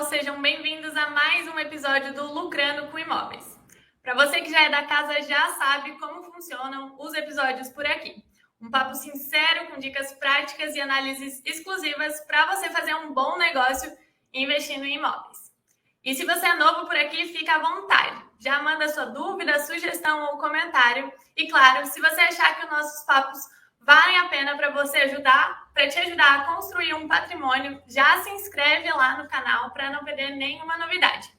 sejam bem-vindos a mais um episódio do Lucrando com Imóveis. Para você que já é da casa, já sabe como funcionam os episódios por aqui. Um papo sincero com dicas práticas e análises exclusivas para você fazer um bom negócio investindo em imóveis. E se você é novo por aqui, fica à vontade. Já manda sua dúvida, sugestão ou comentário. E claro, se você achar que os nossos papos valem a pena para te ajudar a construir um patrimônio, já se inscreve lá no canal para não perder nenhuma novidade.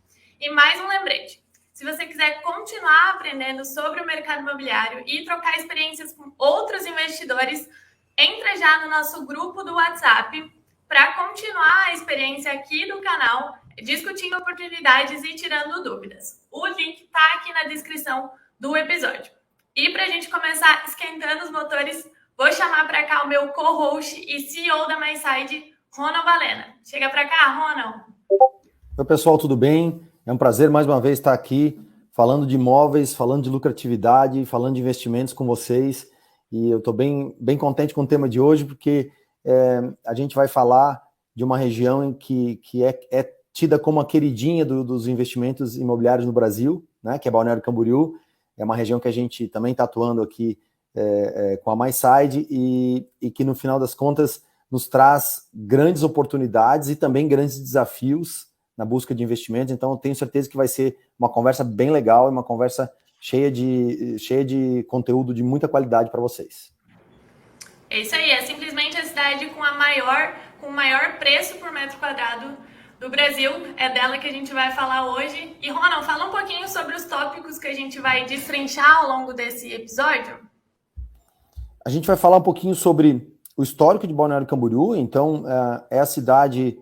E mais um lembrete, se você quiser continuar aprendendo sobre o mercado imobiliário e trocar experiências com outros investidores, entra já no nosso grupo do WhatsApp para continuar a experiência aqui do canal, discutindo oportunidades e tirando dúvidas. O link está aqui na descrição do episódio. E para a gente começar esquentando os motores, vou chamar para cá o meu co-host e CEO da MySide, Ronald Valena. Chega para cá, Ronald. Oi, pessoal, tudo bem? É um prazer mais uma vez estar aqui falando de imóveis, falando de lucratividade, falando de investimentos com vocês. E eu estou bem contente com o tema de hoje, porque a gente vai falar de uma região em que é tida como a queridinha dos investimentos imobiliários no Brasil, né, que é Balneário Camboriú. É uma região que a gente também está atuando aqui com a MySide e que no final das contas nos traz grandes oportunidades e também grandes desafios na busca de investimentos. Então eu tenho certeza que vai ser uma conversa bem legal e uma conversa cheia de conteúdo de muita qualidade para vocês. É isso aí, é simplesmente a cidade com o maior preço por metro quadrado do Brasil, é dela que a gente vai falar hoje. E Ronald, fala um pouquinho sobre os tópicos que a gente vai destrinchar ao longo desse episódio. A gente vai falar um pouquinho sobre o histórico de Balneário Camboriú. Então, é a cidade,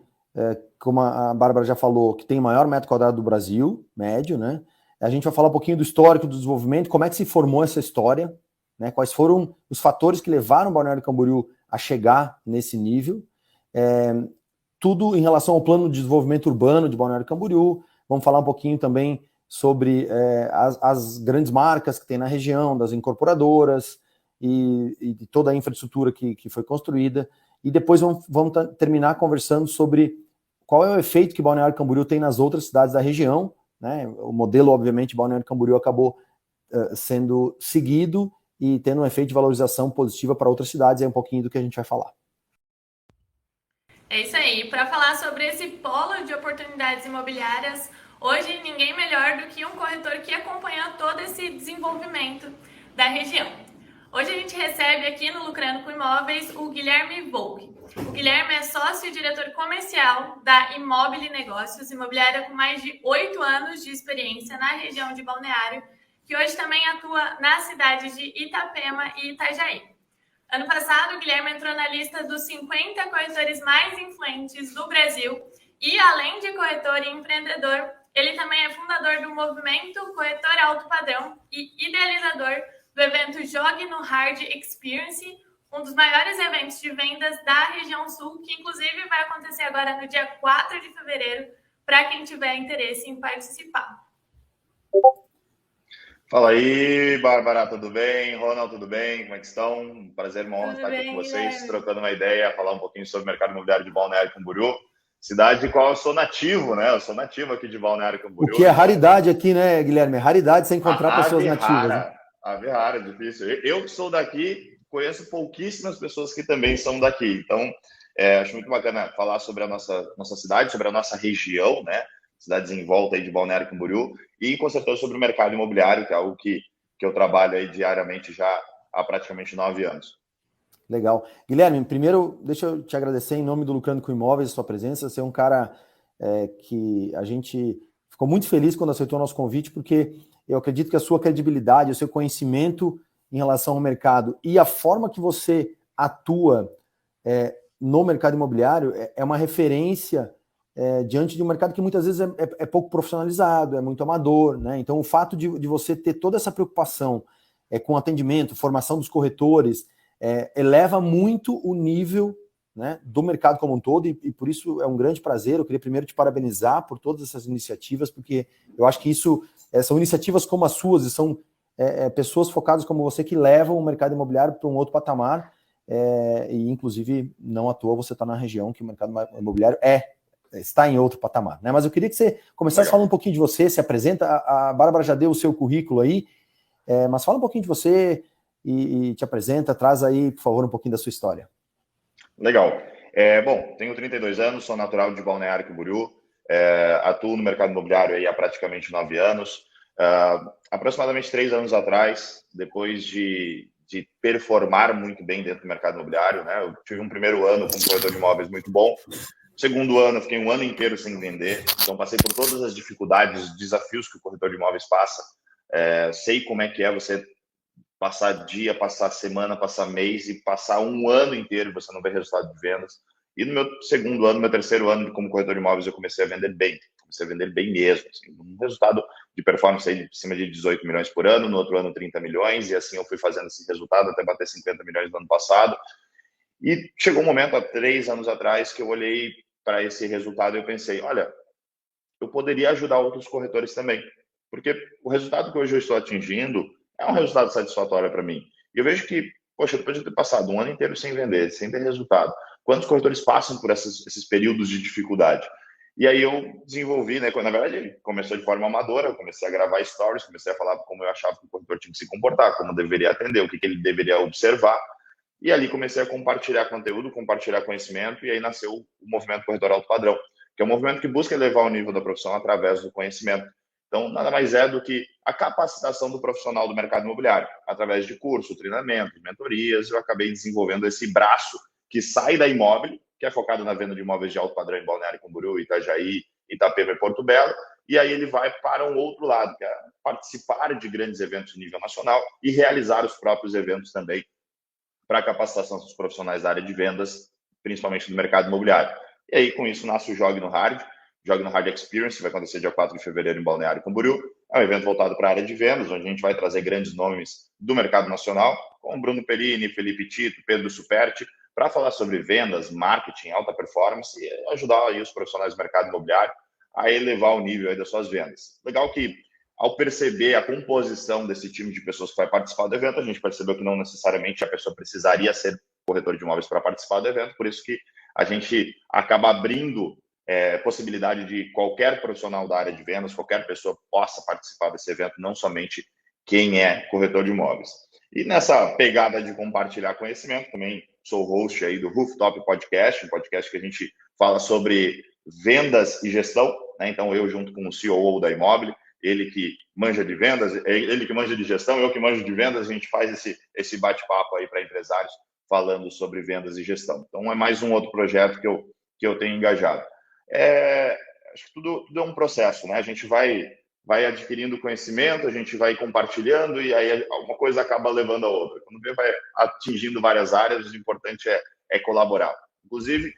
como a Bárbara já falou, que tem o maior metro quadrado do Brasil, médio, né? A gente vai falar um pouquinho do histórico do desenvolvimento, como é que se formou essa história, né? Quais foram os fatores que levaram Balneário Camboriú a chegar nesse nível. Tudo em relação ao plano de desenvolvimento urbano de Balneário Camboriú. Vamos falar um pouquinho também sobre as grandes marcas que tem na região, das incorporadoras, e de toda a infraestrutura que foi construída, e depois vamos terminar conversando sobre qual é o efeito que Balneário Camboriú tem nas outras cidades da região, né? O modelo, obviamente, Balneário Camboriú acabou sendo seguido e tendo um efeito de valorização positiva para outras cidades, é um pouquinho do que a gente vai falar. É isso aí, para falar sobre esse polo de oportunidades imobiliárias, hoje ninguém melhor do que um corretor que acompanha todo esse desenvolvimento da região. Hoje a gente recebe aqui no Lucrando com Imóveis o Guilherme Volk. O Guilherme é sócio e diretor comercial da Immobile Negócios, imobiliária com mais de 8 anos de experiência na região de Balneário, que hoje também atua nas cidades de Itapema e Itajaí. Ano passado, o Guilherme entrou na lista dos 50 corretores mais influentes do Brasil e, além de corretor e empreendedor, ele também é fundador do movimento Corretor Alto Padrão e idealizador do evento Jogue no Hard Experience, um dos maiores eventos de vendas da região sul, que inclusive vai acontecer agora no dia 4 de fevereiro, para quem tiver interesse em participar. Fala aí, Bárbara, tudo bem? Ronald, tudo bem? Como é que estão? Um prazer, uma honra estar aqui com vocês, Guilherme, trocando uma ideia, falar um pouquinho sobre o mercado imobiliário de Balneário Camboriú, cidade de qual eu sou nativo, né? Eu sou nativo aqui de Balneário Camboriú. O que é raridade aqui, né, Guilherme? Raridade você encontrar pessoas nativas. Né? Ave rara, difícil. Eu que sou daqui, conheço pouquíssimas pessoas que também são daqui. Então, acho muito bacana falar sobre a nossa cidade, sobre a nossa região, né? Cidades em volta aí de Balneário Camboriú, e com certeza sobre o mercado imobiliário, que é algo que eu trabalho aí diariamente já há praticamente 9 anos. Legal. Guilherme, primeiro, deixa eu te agradecer em nome do Lucrando com Imóveis a sua presença. Você é um cara que a gente ficou muito feliz quando aceitou o nosso convite, porque eu acredito que a sua credibilidade, o seu conhecimento em relação ao mercado e a forma que você atua no mercado imobiliário é uma referência diante de um mercado que muitas vezes é pouco profissionalizado, é muito amador, né? Então, o fato de você ter toda essa preocupação com atendimento, formação dos corretores, eleva muito o nível, né, do mercado como um todo, e por isso é um grande prazer. Eu queria primeiro te parabenizar por todas essas iniciativas, porque eu acho que são iniciativas como as suas, e são pessoas focadas como você que levam o mercado imobiliário para um outro patamar, e inclusive, não à toa, você está na região que o mercado imobiliário está em outro patamar, né? Mas eu queria que você começasse falando um pouquinho de você, se apresenta. A Bárbara já deu o seu currículo aí, mas fala um pouquinho de você e te apresenta, traz aí, por favor, um pouquinho da sua história. Legal. Bom, tenho 32 anos, sou natural de Balneário Camboriú, atuo no mercado imobiliário aí há praticamente 9 anos. Aproximadamente 3 anos atrás, depois de performar muito bem dentro do mercado imobiliário, né? Eu tive um primeiro ano como corretor de imóveis muito bom. Segundo ano, fiquei um ano inteiro sem vender, então passei por todas as dificuldades, desafios que o corretor de imóveis passa. Sei como é que é você passar dia, passar semana, passar mês e passar um ano inteiro e você não vê resultado de vendas. E no meu segundo ano, meu terceiro ano como corretor de imóveis, eu comecei a vender bem. Comecei a vender bem mesmo. Assim, um resultado de performance aí de cima de 18 milhões por ano, no outro ano 30 milhões, e assim eu fui fazendo esse resultado até bater 50 milhões no ano passado. E chegou um momento, há 3 anos atrás, que eu olhei para esse resultado e eu pensei, olha, eu poderia ajudar outros corretores também. Porque o resultado que hoje eu estou atingindo é um resultado satisfatório para mim. E eu vejo que, poxa, depois de ter passado um ano inteiro sem vender, sem ter resultado, quantos corretores passam por esses períodos de dificuldade? E aí eu desenvolvi, né? Na verdade, começou de forma amadora, eu comecei a gravar stories, comecei a falar como eu achava que o corretor tinha que se comportar, como deveria atender, o que ele deveria observar. E ali comecei a compartilhar conteúdo, compartilhar conhecimento, e aí nasceu o Movimento Corretor Alto Padrão, que é um movimento que busca elevar o nível da profissão através do conhecimento. Então, nada mais é do que a capacitação do profissional do mercado imobiliário, através de curso, treinamento, mentorias. Eu acabei desenvolvendo esse braço que sai da Imóvel, que é focado na venda de imóveis de alto padrão em Balneário Camboriú, Itajaí, Itapeva e Porto Belo, e aí ele vai para um outro lado, que é participar de grandes eventos de nível nacional e realizar os próprios eventos também para a capacitação dos profissionais da área de vendas, principalmente do mercado imobiliário. E aí, com isso, nasce o Jogue no Hard. Jogue no Hard Experience, vai acontecer dia 4 de fevereiro em Balneário Camboriú. É um evento voltado para a área de vendas, onde a gente vai trazer grandes nomes do mercado nacional, como Bruno Perini, Felipe Tito, Pedro Superti, para falar sobre vendas, marketing, alta performance e ajudar aí os profissionais do mercado imobiliário a elevar o nível aí das suas vendas. Legal que, ao perceber a composição desse time de pessoas que vai participar do evento, a gente percebeu que não necessariamente a pessoa precisaria ser corretor de imóveis para participar do evento, por isso que a gente acaba abrindo possibilidade de qualquer profissional da área de vendas, qualquer pessoa possa participar desse evento, não somente quem é corretor de imóveis. E nessa pegada de compartilhar conhecimento, também sou host aí do Rooftop Podcast, um podcast que a gente fala sobre vendas e gestão, né? Então eu junto com o CEO da Imóvel, ele que manja de vendas, ele que manja de gestão, eu que manjo de vendas, a gente faz esse bate-papo aí para empresários falando sobre vendas e gestão. Então é mais um outro projeto que eu tenho engajado. Acho que tudo é um processo, né? A gente vai adquirindo conhecimento, a gente vai compartilhando e aí uma coisa acaba levando a outra. Quando vê, vai atingindo várias áreas, o importante é colaborar. Inclusive,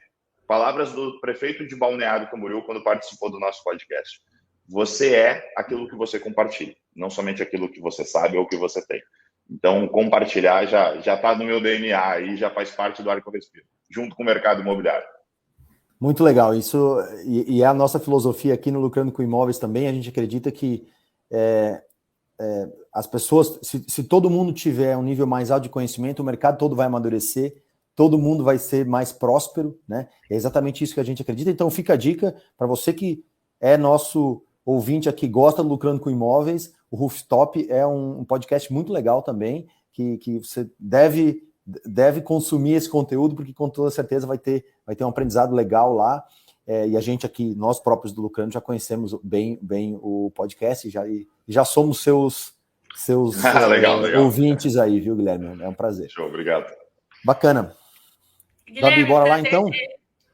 palavras do prefeito de Balneário Camboriú quando participou do nosso podcast. Você é aquilo que você compartilha, não somente aquilo que você sabe ou que você tem. Então, compartilhar já está no meu DNA e já faz parte do ar que eu respiro, junto com o mercado imobiliário. Muito legal, isso e é a nossa filosofia aqui no Lucrando com Imóveis também. A gente acredita que as pessoas, se todo mundo tiver um nível mais alto de conhecimento, o mercado todo vai amadurecer, todo mundo vai ser mais próspero, né? É exatamente isso que a gente acredita. Então fica a dica para você que é nosso ouvinte aqui, gosta do Lucrando com Imóveis. O Rooftop é um podcast muito legal também, que você deve consumir esse conteúdo, porque com toda certeza vai ter um aprendizado legal lá, e a gente aqui, nós próprios do Lucrando, já conhecemos bem o podcast e já somos seus legal. ouvintes aí, viu, Guilherme? É um prazer. Show, obrigado. Bacana. Guilherme, Gabi, bora lá então?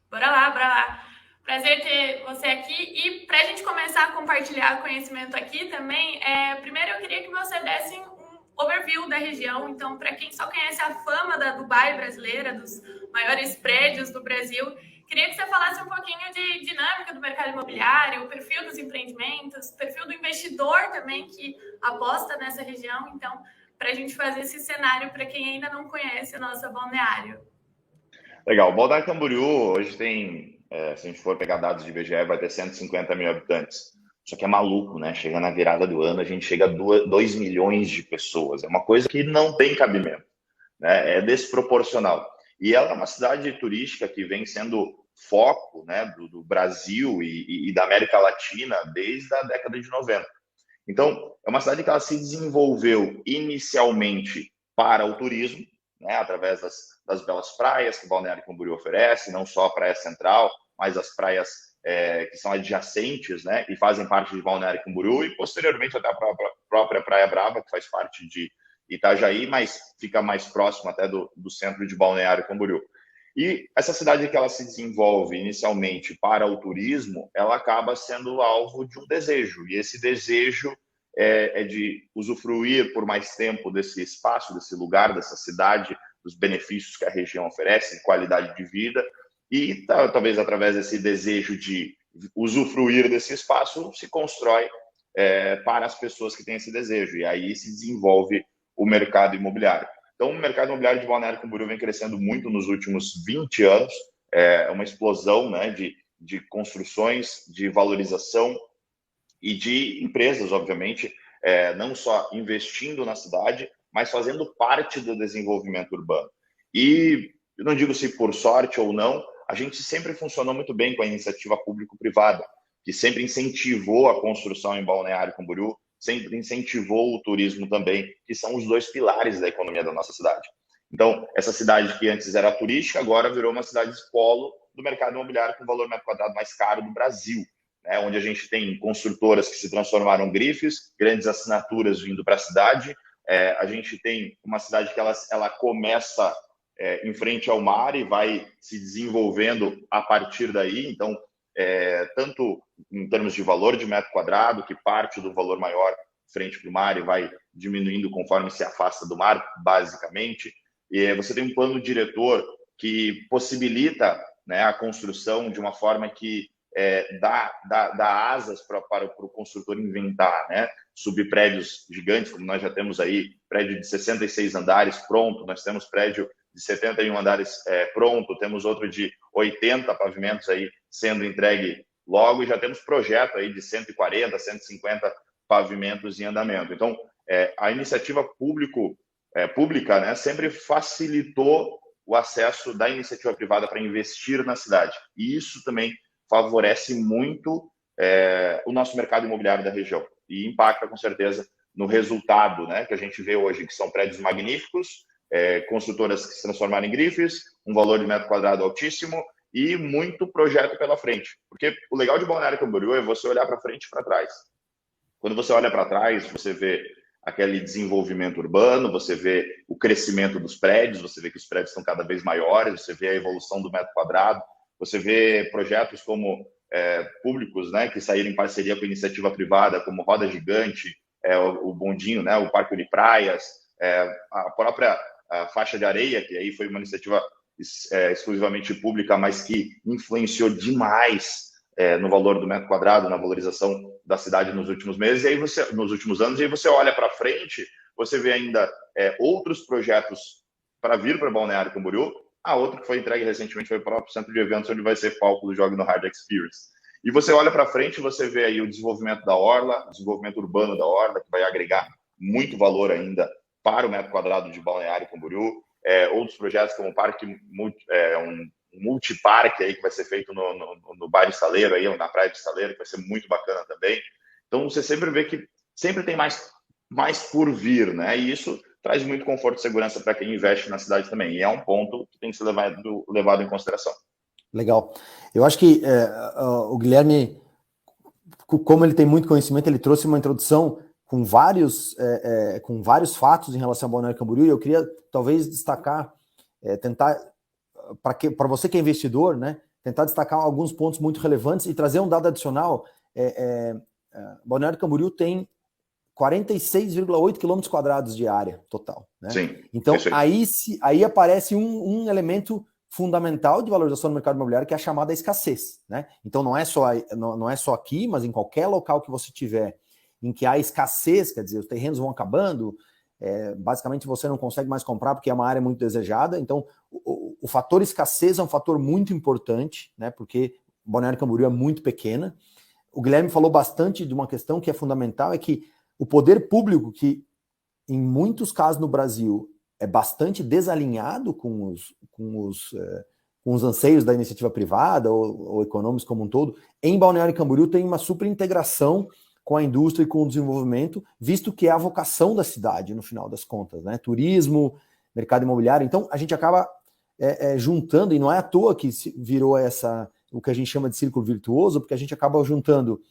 Bora lá. Prazer ter você aqui. E para a gente começar a compartilhar conhecimento aqui também, primeiro eu queria que você desse overview da região. Então, para quem só conhece a fama da Dubai brasileira, dos maiores prédios do Brasil, queria que você falasse um pouquinho de dinâmica do mercado imobiliário, o perfil dos empreendimentos, o perfil do investidor também que aposta nessa região. Então, para a gente fazer esse cenário para quem ainda não conhece a nossa Balneário. Legal. Balneário Camboriú hoje tem, se a gente for pegar dados de IBGE, vai ter 150 mil habitantes. Só que é maluco, né? Chega na virada do ano, a gente chega a 2 milhões de pessoas. É uma coisa que não tem cabimento, né? É desproporcional. E ela é uma cidade turística que vem sendo foco, né, do Brasil e da América Latina desde a década de 90. Então, é uma cidade que ela se desenvolveu inicialmente para o turismo, né, através das belas praias que Balneário Camboriú oferece, não só a Praia Central, mas as praias que são adjacentes, né, e fazem parte de Balneário Camboriú, e posteriormente até a própria Praia Brava, que faz parte de Itajaí, mas fica mais próximo até do centro de Balneário Camboriú. E essa cidade que ela se desenvolve inicialmente para o turismo, ela acaba sendo alvo de um desejo, e esse desejo é de usufruir por mais tempo desse espaço, desse lugar, dessa cidade, dos benefícios que a região oferece, qualidade de vida, e talvez através desse desejo de usufruir desse espaço se constrói para as pessoas que têm esse desejo, e aí se desenvolve o mercado imobiliário. Então, o mercado imobiliário de Balneário Camboriú vem crescendo muito nos últimos 20 anos, é uma explosão, né, de construções, de valorização e de empresas, obviamente, não só investindo na cidade, mas fazendo parte do desenvolvimento urbano. E eu não digo se por sorte ou não, a gente sempre funcionou muito bem com a iniciativa público-privada, que sempre incentivou a construção em Balneário Camboriú, sempre incentivou o turismo também, que são os dois pilares da economia da nossa cidade. Então, essa cidade que antes era turística, agora virou uma cidade polo do mercado imobiliário com o valor metro quadrado mais caro do Brasil, né? Onde a gente tem construtoras que se transformaram em grifes, grandes assinaturas vindo para a cidade. A gente tem uma cidade que ela começa em frente ao mar e vai se desenvolvendo a partir daí. Então, tanto em termos de valor de metro quadrado, que parte do valor maior frente para o mar e vai diminuindo conforme se afasta do mar, basicamente. E você tem um plano diretor que possibilita, né, a construção de uma forma que dá asas para o construtor inventar, né? Subir prédios gigantes, como nós já temos aí, prédio de 66 andares pronto, nós temos prédio de 71 andares pronto, temos outro de 80 pavimentos aí sendo entregue logo, e já temos projeto aí de 140, 150 pavimentos em andamento. Então, a iniciativa pública, né, sempre facilitou o acesso da iniciativa privada para investir na cidade. E isso também favorece muito o nosso mercado imobiliário da região e impacta, com certeza, no resultado, né, que a gente vê hoje, que são prédios magníficos, construtoras que se transformaram em grifes, um valor de metro quadrado altíssimo e muito projeto pela frente. Porque o legal de Balneário Camboriú é você olhar para frente e para trás. Quando você olha para trás, você vê aquele desenvolvimento urbano, você vê o crescimento dos prédios, você vê que os prédios estão cada vez maiores, você vê a evolução do metro quadrado, você vê projetos como públicos, né, que saíram em parceria com a iniciativa privada, como Roda Gigante, o Bondinho, né, o Parque Unipraias, a própria Faixa de Areia, que aí foi uma iniciativa exclusivamente pública, mas que influenciou demais no valor do metro quadrado, na valorização da cidade nos últimos meses, e aí nos últimos anos, e aí você olha para frente, você vê ainda outros projetos para vir para Balneário Camboriú. A outra que foi entregue recentemente foi o próprio centro de eventos, onde vai ser palco do Jogue no Hard Experience. E você olha para frente, você vê aí o desenvolvimento da Orla, o desenvolvimento urbano da Orla, que vai agregar muito valor ainda para o metro quadrado de Balneário Camboriú. Outros projetos como um multiparque aí que vai ser feito no bairro Estaleiro, aí, na praia de Estaleiro, que vai ser muito bacana também. Então, você sempre vê que sempre tem mais por vir, né? E isso traz muito conforto e segurança para quem investe na cidade também. E é um ponto que tem que ser levado em consideração. Legal. Eu acho que o Guilherme, como ele tem muito conhecimento, ele trouxe uma introdução com vários fatos em relação ao Balneário Camboriú, e eu queria talvez destacar, tentar, para você que é investidor, né, tentar destacar alguns pontos muito relevantes e trazer um dado adicional. Balneário Camboriú tem 46,8 quilômetros quadrados de área total, né? Sim, então, aí aparece um elemento fundamental de valorização do mercado imobiliário, que é a chamada escassez, né? Então, não é só aqui, mas em qualquer local que você tiver em que há escassez, quer dizer, os terrenos vão acabando, basicamente você não consegue mais comprar porque é uma área muito desejada. Então, o fator escassez é um fator muito importante, né? Porque Balneário Camboriú é muito pequena. O Guilherme falou bastante de uma questão que é fundamental, é que o poder público, que em muitos casos no Brasil é bastante desalinhado com com os anseios da iniciativa privada ou econômicos como um todo, em Balneário Camboriú tem uma super integração com a indústria e com o desenvolvimento, visto que é a vocação da cidade, no final das contas, né? Turismo, mercado imobiliário. Então, a gente acaba juntando, e não é à toa que virou o que a gente chama de círculo virtuoso, porque a gente acaba juntando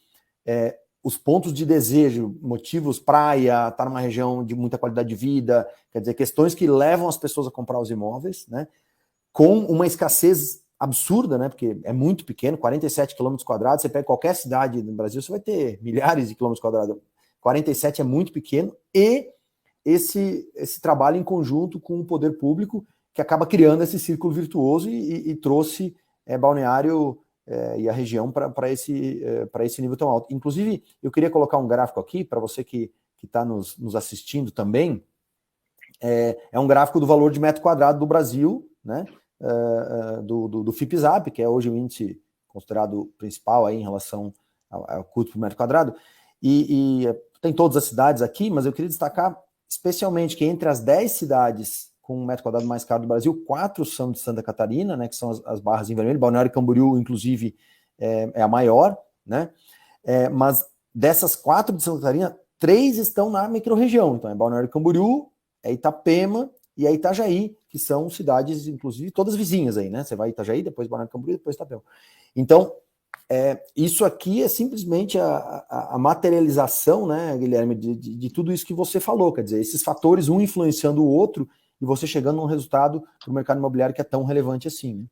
os pontos de desejo, motivos, praia, estar numa região de muita qualidade de vida, quer dizer, questões que levam as pessoas a comprar os imóveis, né? Com uma escassez absurda, né? Porque é muito pequeno, 47 quilômetros quadrados, você pega qualquer cidade no Brasil, você vai ter milhares de quilômetros quadrados. 47 é muito pequeno, e esse trabalho em conjunto com o poder público, que acaba criando esse círculo virtuoso e trouxe Balneário e a região para esse nível tão alto. Inclusive, eu queria colocar um gráfico aqui, para você que está nos assistindo também, é um gráfico do valor de metro quadrado do Brasil, né? Do FIPZAP, que é hoje o índice considerado principal aí em relação ao custo por metro quadrado, e tem todas as cidades aqui, mas eu queria destacar especialmente que entre as 10 cidades com um metro quadrado mais caro do Brasil, 4 são de Santa Catarina, né, que são as barras em vermelho. Balneário Camboriú, inclusive, é a maior, né? Mas dessas 4 de Santa Catarina, 3 estão na microrregião. Então é Balneário Camboriú, é Itapema e é Itajaí, que são cidades, inclusive, todas vizinhas aí, né? Você vai Itajaí, depois Balneário Camboriú, depois Itapema. Então, isso aqui é simplesmente a materialização, né, Guilherme, de tudo isso que você falou. Quer dizer, esses fatores, um influenciando o outro, e você chegando a um resultado do mercado imobiliário que é tão relevante assim, né?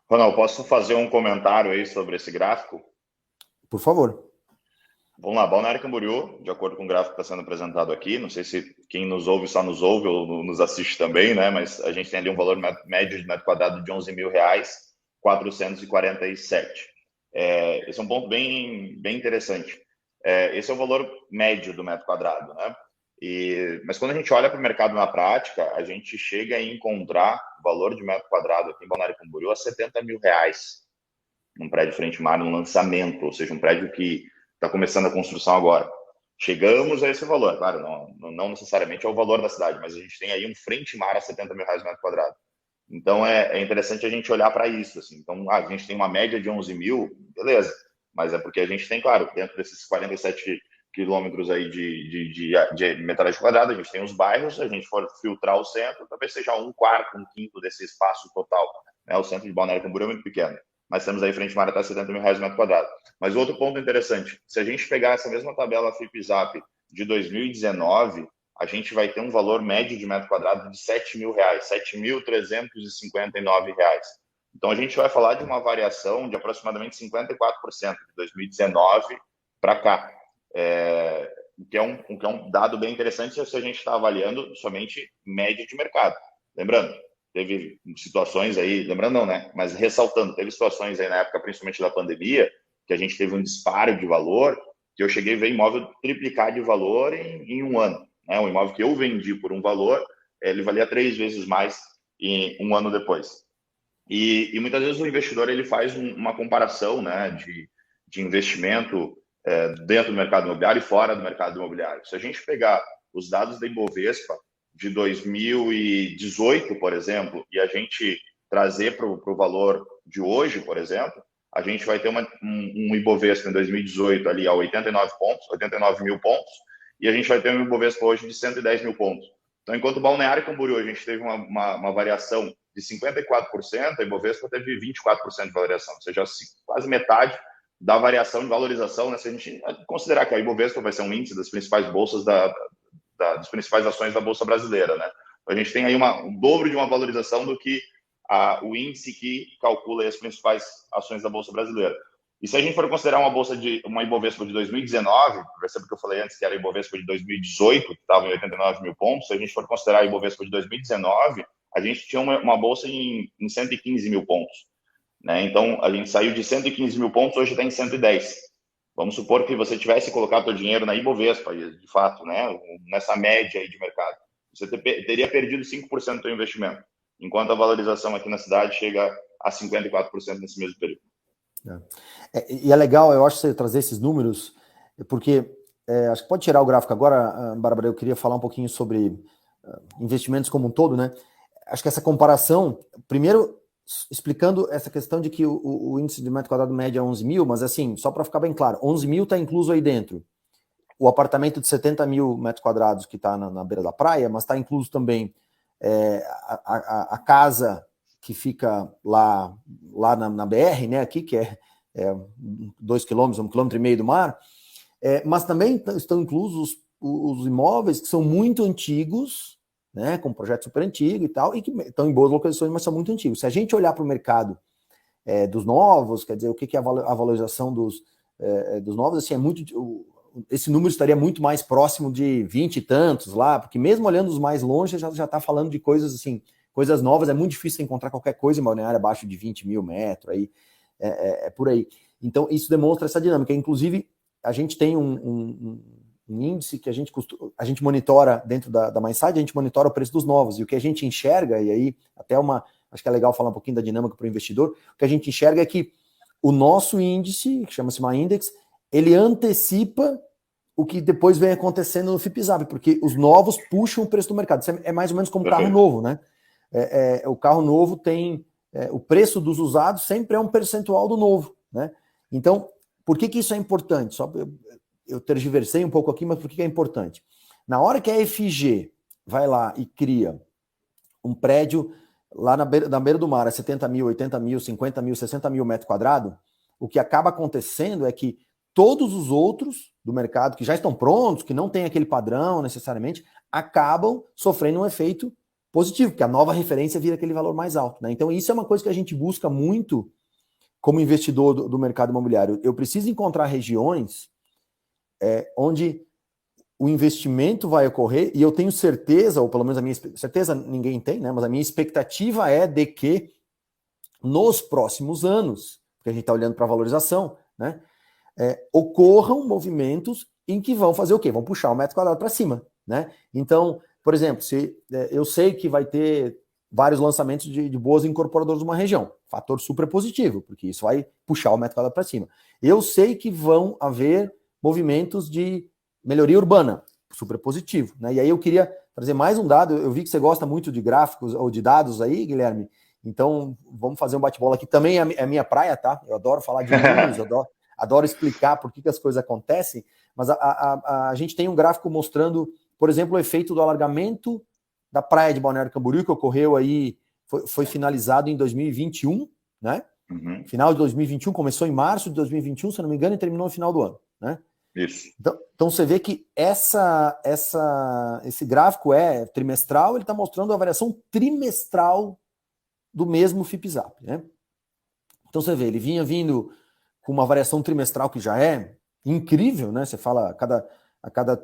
Ronaldo, posso fazer um comentário aí sobre esse gráfico? Por favor. Vamos lá, Balneário Camboriú, de acordo com o gráfico que está sendo apresentado aqui, não sei se quem nos ouve só nos ouve ou nos assiste também, né? Mas a gente tem ali um valor médio de metro quadrado de R$11.447. Esse é um ponto bem interessante. Esse é o valor médio do metro quadrado, né? Mas quando a gente olha para o mercado na prática, a gente chega a encontrar o valor de metro quadrado aqui em Balneário Camboriú a R$70 mil, num prédio frente mar, num lançamento, ou seja, um prédio que está começando a construção agora. Chegamos a esse valor, claro, não necessariamente é o valor da cidade, mas a gente tem aí um frente mar a R$70 mil metro quadrado. Então é interessante a gente olhar para isso, assim. Então a gente tem uma média de 11 mil, beleza, mas é porque a gente tem, claro, dentro desses 47 quilômetros aí de metragem quadrada, a gente tem os bairros, se a gente for filtrar o centro, talvez seja 1/4, 1/5 desse espaço total, né? O centro de Balneário Camboriú é muito pequeno, mas temos aí frente mar até R$70 mil metro quadrado. Mas outro ponto interessante, se a gente pegar essa mesma tabela FIPZAP de 2019, a gente vai ter um valor médio de metro quadrado de R$7 mil, R$7.359. Então a gente vai falar de uma variação de aproximadamente 54% de 2019 para cá. O que é um dado bem interessante se a gente está avaliando somente média de mercado. Lembrando, teve situações aí, lembrando não, né? Mas ressaltando, teve situações aí na época, principalmente da pandemia, que a gente teve um disparo de valor, que eu cheguei a ver imóvel triplicar de valor em um ano. Né? Um imóvel que eu vendi por um valor, ele valia 3 vezes mais em um ano depois. E muitas vezes o investidor ele faz uma comparação, né, de investimento dentro do mercado imobiliário e fora do mercado imobiliário. Se a gente pegar os dados da Ibovespa de 2018, por exemplo, e a gente trazer para o valor de hoje, por exemplo, a gente vai ter um Ibovespa em 2018 ali a 89 mil pontos, e a gente vai ter um Ibovespa hoje de 110 mil pontos. Então, enquanto Balneário Camboriú a gente teve uma variação de 54%, a Ibovespa teve 24% de variação, ou seja, quase metade da variação de valorização, né? Se a gente considerar que a Ibovespa vai ser um índice das principais bolsas das principais ações da Bolsa Brasileira, né? A gente tem aí um dobro de uma valorização do que o índice que calcula as principais ações da Bolsa Brasileira. E se a gente for considerar uma Ibovespa de 2019, percebe que eu falei antes que era a Ibovespa de 2018, que estava em 89 mil pontos, se a gente for considerar a Ibovespa de 2019, a gente tinha uma bolsa em 115 mil pontos. Né? Então, a gente saiu de 115 mil pontos, hoje está em 110. Vamos supor que você tivesse colocado seu dinheiro na Ibovespa, de fato, né? Nessa média aí de mercado. Você teria perdido 5% do seu investimento, enquanto a valorização aqui na cidade chega a 54% nesse mesmo período. E é legal, eu acho, você trazer esses números, porque acho que pode tirar o gráfico agora, Bárbara, eu queria falar um pouquinho sobre investimentos como um todo, né? Acho que essa comparação, primeiro, explicando essa questão de que o índice de metro quadrado médio é 11 mil, mas assim, só para ficar bem claro, 11 mil está incluso aí dentro o apartamento de 70 mil metros quadrados que está na beira da praia, mas está incluso também a casa que fica lá na BR, né, aqui, que é 2 quilômetros, 1,5 km do mar, mas também estão inclusos os imóveis que são muito antigos, né, com projeto super antigo e tal, e que estão em boas localizações, mas são muito antigos. Se a gente olhar para o mercado dos novos, quer dizer, o que é a valorização dos novos, assim, esse número estaria muito mais próximo de 20 e tantos lá, porque mesmo olhando os mais longe, já está falando de coisas assim, coisas novas, é muito difícil encontrar qualquer coisa em Balneário abaixo de 20 mil metros, aí, por aí. Então, isso demonstra essa dinâmica. Inclusive, a gente tem um índice que a gente monitora dentro da MySide, a gente monitora o preço dos novos, e o que a gente enxerga, e aí até acho que é legal falar um pouquinho da dinâmica para o investidor, o que a gente enxerga é que o nosso índice, que chama-se MyIndex, ele antecipa o que depois vem acontecendo no FIPZAB, porque os novos puxam o preço do mercado. Isso é mais ou menos como carro novo, né? O carro novo tem... o preço dos usados sempre é um percentual do novo, né? Então, por que isso é importante? Só eu tergiversei um pouco aqui, mas por que é importante? Na hora que a FG vai lá e cria um prédio lá na beira do mar, 70 mil, 80 mil, 50 mil, 60 mil metros quadrados, o que acaba acontecendo é que todos os outros do mercado que já estão prontos, que não tem aquele padrão necessariamente, acabam sofrendo um efeito positivo, porque a nova referência vira aquele valor mais alto, né? Então isso é uma coisa que a gente busca muito como investidor do mercado imobiliário. Eu preciso encontrar regiões onde o investimento vai ocorrer, e eu tenho certeza, ou pelo menos a minha certeza ninguém tem, né? Mas a minha expectativa é de que nos próximos anos, porque a gente está olhando para a valorização, né? Ocorram movimentos em que vão fazer o quê? Vão puxar o metro quadrado para cima, né? Então, por exemplo, se eu sei que vai ter vários lançamentos de boas incorporadoras de uma região, fator super positivo, porque isso vai puxar o metro quadrado para cima. Eu sei que vão haver movimentos de melhoria urbana, super positivo, né? E aí eu queria trazer mais um dado, eu vi que você gosta muito de gráficos ou de dados aí, Guilherme, então vamos fazer um bate-bola aqui, também é a minha praia, tá? Eu adoro falar de números, adoro explicar por que as coisas acontecem, mas a gente tem um gráfico mostrando, por exemplo, o efeito do alargamento da praia de Balneário Camboriú, que ocorreu aí, foi finalizado em 2021, né? Uhum. Final de 2021, começou em março de 2021, se não me engano, e terminou no final do ano, né? Isso. Então você vê que esse gráfico é trimestral, ele está mostrando a variação trimestral do mesmo FIPZAB, né? Então você vê, ele vinha vindo com uma variação trimestral que já é incrível, né? Você fala, a cada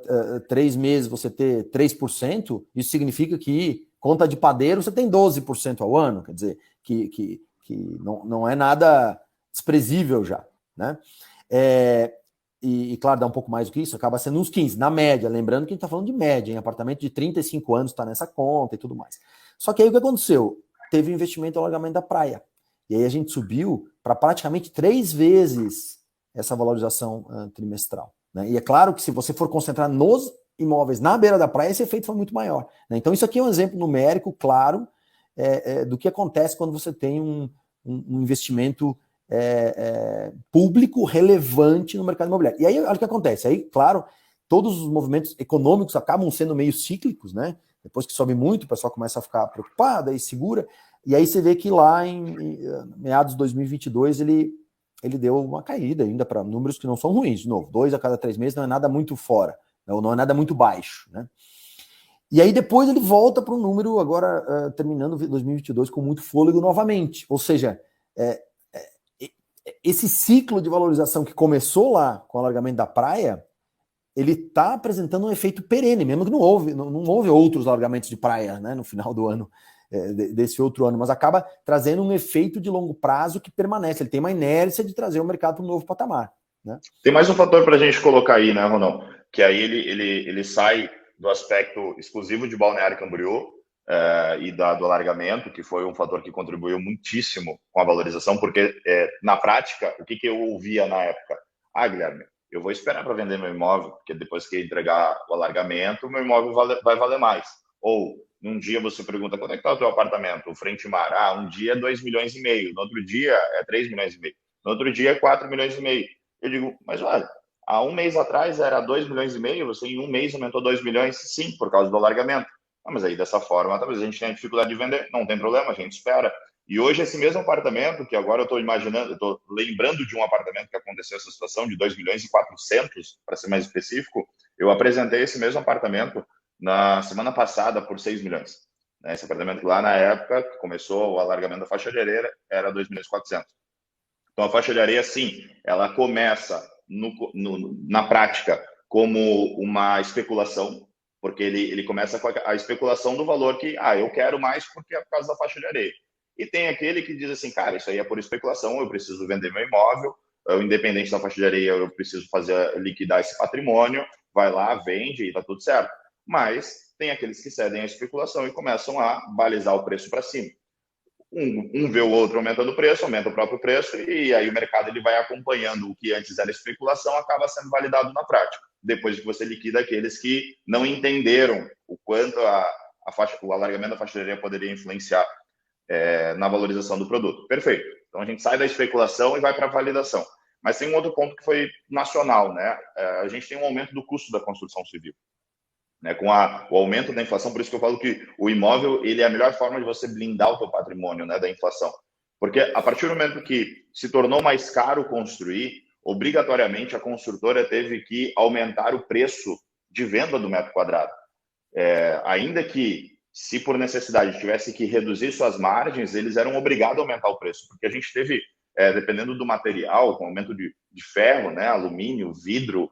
3 meses você ter 3%, isso significa que, conta de padeiro, você tem 12% ao ano, quer dizer, que não é nada desprezível já, né? E claro, dá um pouco mais do que isso, acaba sendo uns 15, na média, lembrando que a gente está falando de média, em apartamento de 35 anos está nessa conta e tudo mais. Só que aí o que aconteceu? Teve o investimento no alargamento da praia, e aí a gente subiu para praticamente 3 vezes essa valorização trimestral, né? E é claro que se você for concentrar nos imóveis na beira da praia, esse efeito foi muito maior, né? Então isso aqui é um exemplo numérico, claro, do que acontece quando você tem um investimento público relevante no mercado imobiliário. E aí, olha o que acontece. Aí, claro, todos os movimentos econômicos acabam sendo meio cíclicos, né? Depois que sobe muito, o pessoal começa a ficar preocupado, aí segura. E aí você vê que lá em meados de 2022 ele deu uma caída ainda para números que não são ruins. De novo, 2 a cada 3 meses não é nada muito fora, não é nada muito baixo, né? E aí depois ele volta para um número agora, terminando 2022 com muito fôlego novamente. Ou seja, esse ciclo de valorização que começou lá com o alargamento da praia, ele está apresentando um efeito perene, mesmo que não houve outros alargamentos de praia, né, no final do ano, desse outro ano, mas acaba trazendo um efeito de longo prazo que permanece. Ele tem uma inércia de trazer o mercado para um novo patamar, né? Tem mais um fator para a gente colocar aí, né, Ronão? Que aí ele sai do aspecto exclusivo de Balneário Camboriú e do alargamento, que foi um fator que contribuiu muitíssimo com a valorização, porque na prática, o que eu ouvia na época? Guilherme, eu vou esperar para vender meu imóvel, porque depois que entregar o alargamento, meu imóvel vai valer mais. Ou, Num dia você pergunta, quanto é que está o teu apartamento? O frente mar, um dia é 2,5 milhões, no outro dia é 3,5 milhões, no outro dia é 4,5 milhões. Eu digo, mas olha, há um mês atrás era 2,5 milhões, você em um mês aumentou 2 milhões, sim, por causa do alargamento. Mas aí dessa forma, talvez a gente tenha dificuldade de vender, não tem problema, a gente espera. E hoje esse mesmo apartamento, que agora eu estou imaginando, eu estou lembrando de um apartamento que aconteceu essa situação, de 2,4 milhões, para ser mais específico, eu apresentei esse mesmo apartamento na semana passada por 6 milhões. Esse apartamento lá na época, que começou o alargamento da faixa de areia, era 2,4 milhões. Então a faixa de areia, sim, ela começa na prática como uma especulação, porque ele começa com a especulação do valor que, eu quero mais porque é por causa da faixa de areia. E tem aquele que diz assim, cara, isso aí é por especulação, eu preciso vender meu imóvel, independente da faixa de areia, eu preciso liquidar esse patrimônio, vai lá, vende e tá tudo certo. Mas tem aqueles que cedem à especulação e começam a balizar o preço para cima. Um vê o outro aumentando o preço, aumenta o próprio preço, e aí o mercado ele vai acompanhando o que antes era especulação, acaba sendo validado na prática, depois que você liquida aqueles que não entenderam o quanto o alargamento da faixa de areia poderia influenciar na valorização do produto. Perfeito. Então a gente sai da especulação e vai para a validação. Mas tem um outro ponto que foi nacional, né? A gente tem um aumento do custo da construção civil. Com o aumento da inflação, por isso que eu falo que o imóvel ele é a melhor forma de você blindar o teu patrimônio, né, da inflação. Porque a partir do momento que se tornou mais caro construir, obrigatoriamente a construtora teve que aumentar o preço de venda do metro quadrado. Ainda que, se por necessidade tivesse que reduzir suas margens, eles eram obrigados a aumentar o preço, porque a gente teve, dependendo do material, com aumento de ferro, né, alumínio, vidro,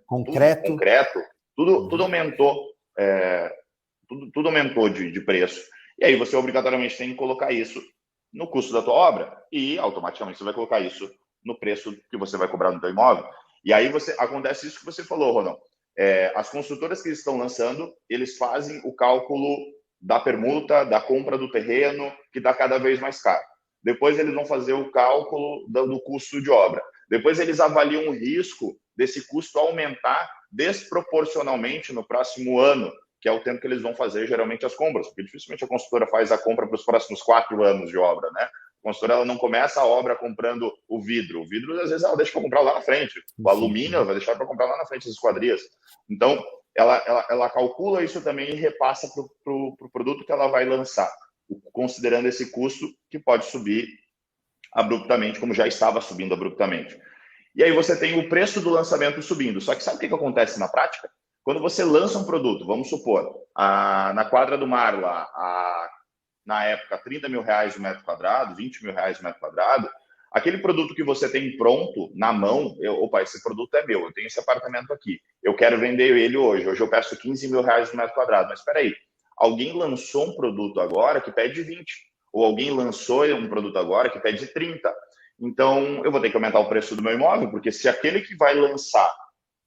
concreto, tudo aumentou, tudo aumentou de preço. E aí você obrigatoriamente tem que colocar isso no custo da tua obra e automaticamente você vai colocar isso no preço que você vai cobrar no teu imóvel. E aí acontece isso que você falou, Rodão. As construtoras que estão lançando, eles fazem o cálculo da permuta, da compra do terreno, que está cada vez mais caro. Depois eles vão fazer o cálculo do custo de obra. Depois eles avaliam o risco desse custo aumentar desproporcionalmente no próximo ano, que é o tempo que eles vão fazer geralmente as compras, porque dificilmente a construtora faz a compra para os próximos 4 anos de obra, né? A construtora ela não começa a obra comprando o vidro. O vidro, às vezes, ela deixa para comprar lá na frente. O alumínio, ela vai deixar para comprar lá na frente das esquadrias. Então, ela calcula isso também e repassa para o produto que ela vai lançar, considerando esse custo que pode subir abruptamente, como já estava subindo abruptamente. E aí você tem o preço do lançamento subindo. Só que sabe o que acontece na prática? Quando você lança um produto, vamos supor, na Quadra do Mar, lá, na época, 30 mil reais o metro quadrado, 20 mil reais o metro quadrado, aquele produto que você tem pronto, na mão, esse produto é meu, eu tenho esse apartamento aqui, eu quero vender ele hoje eu peço 15 mil reais o metro quadrado, mas espera aí, alguém lançou um produto agora que pede 20, ou alguém lançou um produto agora que pede 30, então eu vou ter que aumentar o preço do meu imóvel, porque se aquele que vai lançar